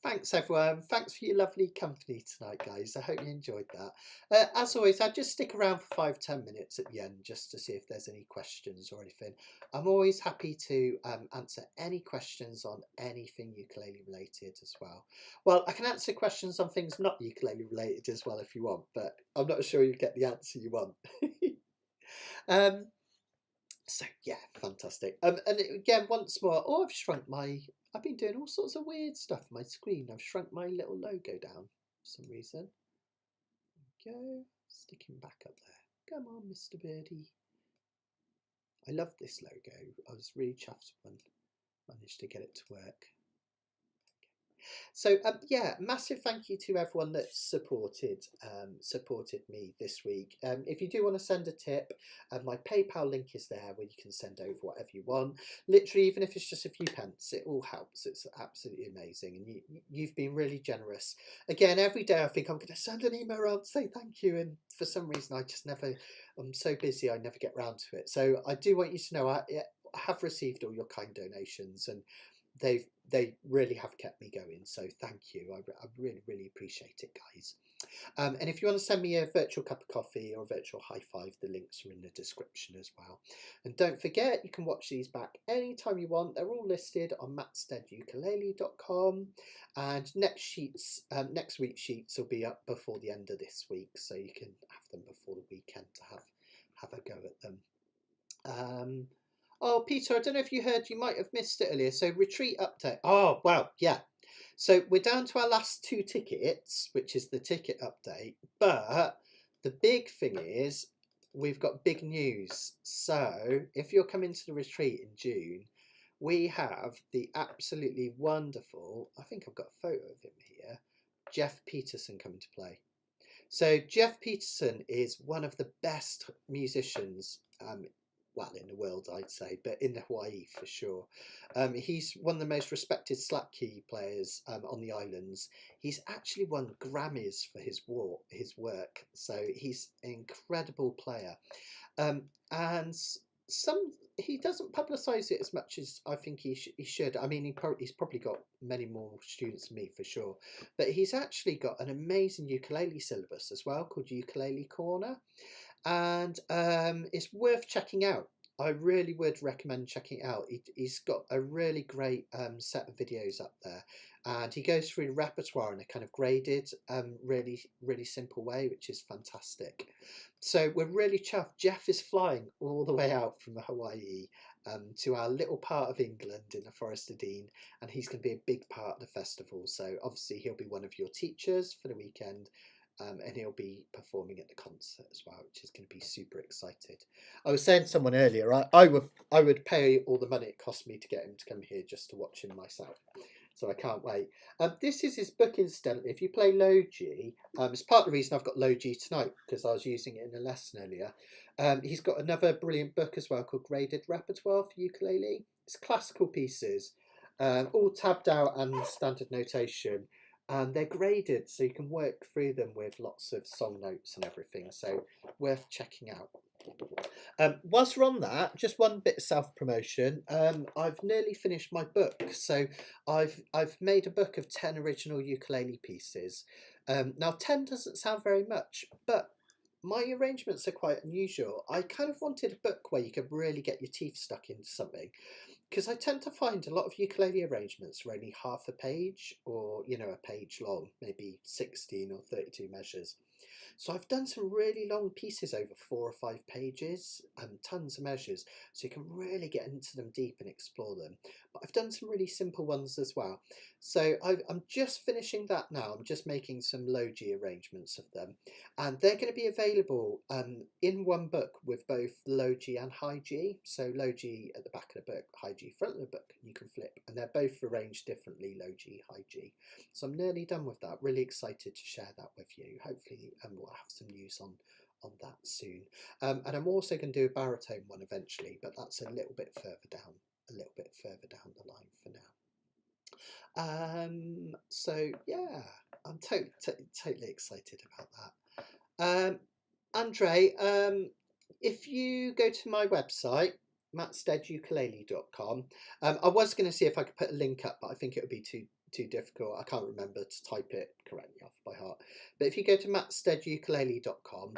Thanks, everyone. Thanks for your lovely company tonight, guys. I hope you enjoyed that. As always, I'll just stick around for 5-10 minutes at the end just to see if there's any questions or anything. I'm always happy to answer any questions on anything ukulele related as well. Well, I can answer questions on things not ukulele related as well if you want, but I'm not sure you get the answer you want. So yeah, fantastic. And again, once more, I've shrunk my. I've been doing all sorts of weird stuff on my screen. I've shrunk my little logo down for some reason. There we go, stick him back up there. Come on, Mr. Birdie. I love this logo. I was really chuffed when I managed to get it to work. So yeah, massive thank you to everyone that supported me this week. If you do want to send a tip, my PayPal link is there where you can send over whatever you want. Literally, even if it's just a few pence, it all helps. It's absolutely amazing, and you've been really generous. Again, every day I think I'm going to send an email around to say thank you, and for some reason I just never. I'm so busy I never get round to it. So I do want you to know I have received all your kind donations, and they really have kept me going, so thank you. I really appreciate it, guys. And if you want to send me a virtual cup of coffee or a virtual high five, the links are in the description as well. And don't forget, you can watch these back anytime you want. They're all listed on mattsteadukulele.com, and next week's sheets will be up before the end of this week, so you can have them before the weekend to have a go at them. Oh, Peter, I don't know if you heard, you might have missed it earlier. So retreat update. Oh, wow, yeah. So we're down to our last 2 tickets, which is the ticket update. But the big thing is we've got big news. So if you're coming to the retreat in June, we have the absolutely wonderful, I think I've got a photo of him here, Jeff Peterson coming to play. So Jeff Peterson is one of the best musicians well, in the world, I'd say, but in Hawaii for sure. He's one of the most respected slap key players on the islands. He's actually won Grammys for his work, so he's an incredible player. And he doesn't publicise it as much as I think he should. I mean, he's probably got many more students than me for sure, but he's actually got an amazing ukulele syllabus as well called Ukulele Corner, and it's worth checking out. I really would recommend checking it out. He's got a really great set of videos up there, and he goes through the repertoire in a kind of graded, really simple way, which is fantastic. So we're really chuffed. Jeff is flying all the way out from Hawaii to our little part of England in the Forest of Dean, and he's going to be a big part of the festival. So obviously he'll be one of your teachers for the weekend. And he'll be performing at the concert as well, which is going to be super excited. I was saying to someone earlier, I would pay all the money it cost me to get him to come here just to watch him myself. So I can't wait. This is his book, incidentally. If you play low G, it's part of the reason I've got low G tonight, because I was using it in a lesson earlier. He's got another brilliant book as well called Graded Repertoire for Ukulele. It's classical pieces, all tabbed out and standard notation. And they're graded, so you can work through them with lots of song notes and everything, so worth checking out. Whilst we're on that, just one bit of self-promotion. I've nearly finished my book, so I've made a book of 10 original ukulele pieces. Now 10 doesn't sound very much, but my arrangements are quite unusual. I kind of wanted a book where you could really get your teeth stuck into something, because I tend to find a lot of ukulele arrangements are only half a page, or a page long, maybe 16 or 32 measures. So I've done some really long pieces over 4 or 5 pages and tons of measures, so you can really get into them deep and explore them. But I've done some really simple ones as well. So I'm just finishing that now. I'm just making some low G arrangements of them, and they're going to be available in one book with both low G and high G. So low G at the back of the book, high G front of the book, you can flip, and they're both arranged differently, low G, high G. So I'm nearly done with that. Really excited to share that with you. Hopefully we'll have some news on that soon. And I'm also going to do a baritone one eventually, but that's a little bit further down the line for now. So yeah, I'm totally excited about that. Andre, if you go to my website, mattsteadukulele.com, I was going to see if I could put a link up, but I think it would be too too difficult. I can't remember to type it correctly off by heart. But if you go to mattsteadukulele.com,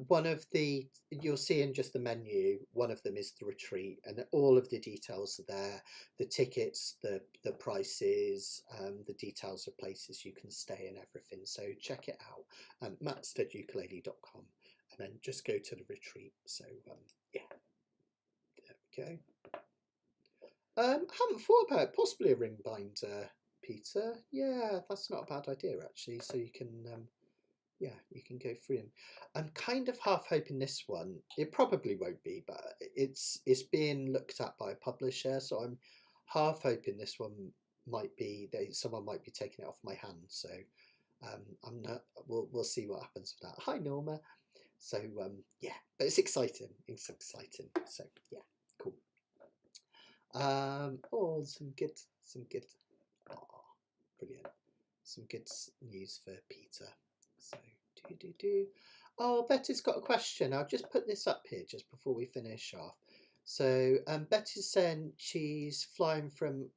one of the, you'll see in just the menu, one of them is the retreat, and all of the details are there, the tickets, the prices, the details of places you can stay and everything. So check it out, mattsteadukulele.com, and then just go to the retreat. So yeah, there we go. I haven't thought about possibly a ring binder, Peter. Yeah, that's not a bad idea actually. So you can, yeah, you can go through them. I'm kind of half hoping this one. It probably won't be, but it's being looked at by a publisher. So I'm half hoping this one might be. Someone might be taking it off my hand. So I'm not. We'll see what happens with that. Hi Norma. So yeah, but it's exciting. It's exciting. So yeah, cool. Oh, some good, oh, brilliant. Some good news for Peter. So, do. Oh, Betty's got a question. I'll just put this up here just before we finish off. So, Betty's saying she's flying from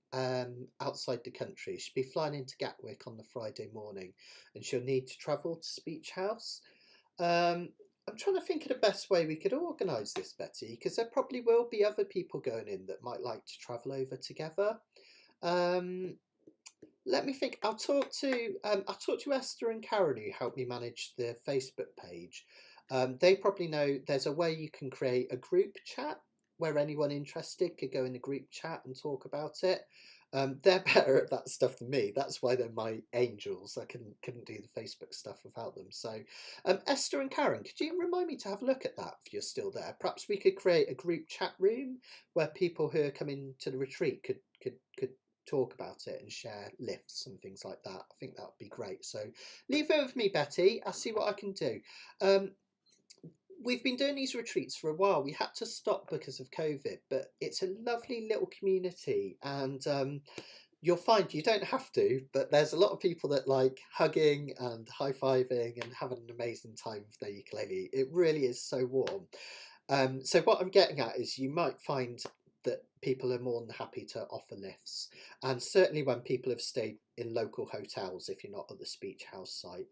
outside the country. She'll be flying into Gatwick on the Friday morning, and she'll need to travel to Speech House. I'm trying to think of the best way we could organise this, Betty, because there probably will be other people going in that might like to travel over together. Let me think. I'll talk to Esther and Karen who help me manage the Facebook page. They probably know there's a way you can create a group chat where anyone interested could go in the group chat and talk about it. They're better at that stuff than me. That's why they're my angels. I couldn't do the Facebook stuff without them. So, Esther and Karen, could you remind me to have a look at that if you're still there? Perhaps we could create a group chat room where people who are coming to the retreat could talk about it and share lifts and things like that. I think that would be great. So leave it with me, Betty. I'll see what I can do. We've been doing these retreats for a while. We had to stop because of COVID, but it's a lovely little community, and you'll find you don't have to, but there's a lot of people that like hugging and high-fiving and having an amazing time with their ukulele. It really is so warm. So what I'm getting at is you might find that people are more than happy to offer lifts, and certainly when people have stayed in local hotels, if you're not at the Speech House site,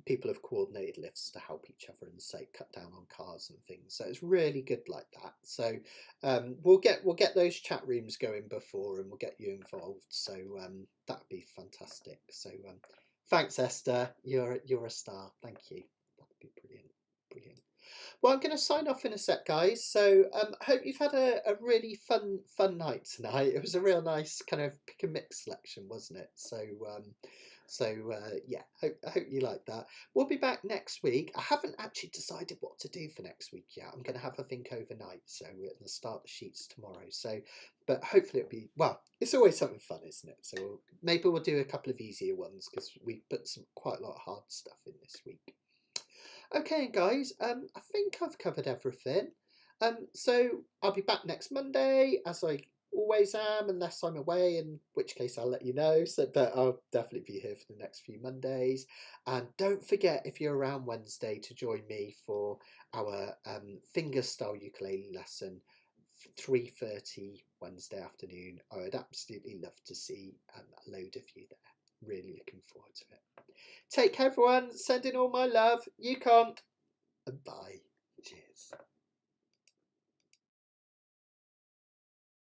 people have coordinated lifts to help each other and say cut down on cars and things. So it's really good like that. So we'll get those chat rooms going before, and we'll get you involved. So that'd be fantastic. So thanks, Esther. You're a star. Thank you. That'd be brilliant. Brilliant. Well, I'm going to sign off in a sec, guys. So I hope you've had a really fun night tonight. It was a real nice kind of pick and mix selection, wasn't it? So yeah, I hope you like that. We'll be back next week. I haven't actually decided what to do for next week yet. I'm going to have a think overnight. So we're going to start the sheets tomorrow. So, but hopefully it'll be, well, it's always something fun, isn't it? So maybe we'll do a couple of easier ones because we put quite a lot of hard stuff in this week. Okay, guys, I think I've covered everything. So I'll be back next Monday, as I always am, unless I'm away, in which case I'll let you know. So, but I'll definitely be here for the next few Mondays. And don't forget, if you're around Wednesday, to join me for our fingerstyle ukulele lesson, 3:30 Wednesday afternoon. I would absolutely love to see a load of you there. Really looking forward to it. Take care, everyone. Sending all my love. You can't. And bye. Cheers.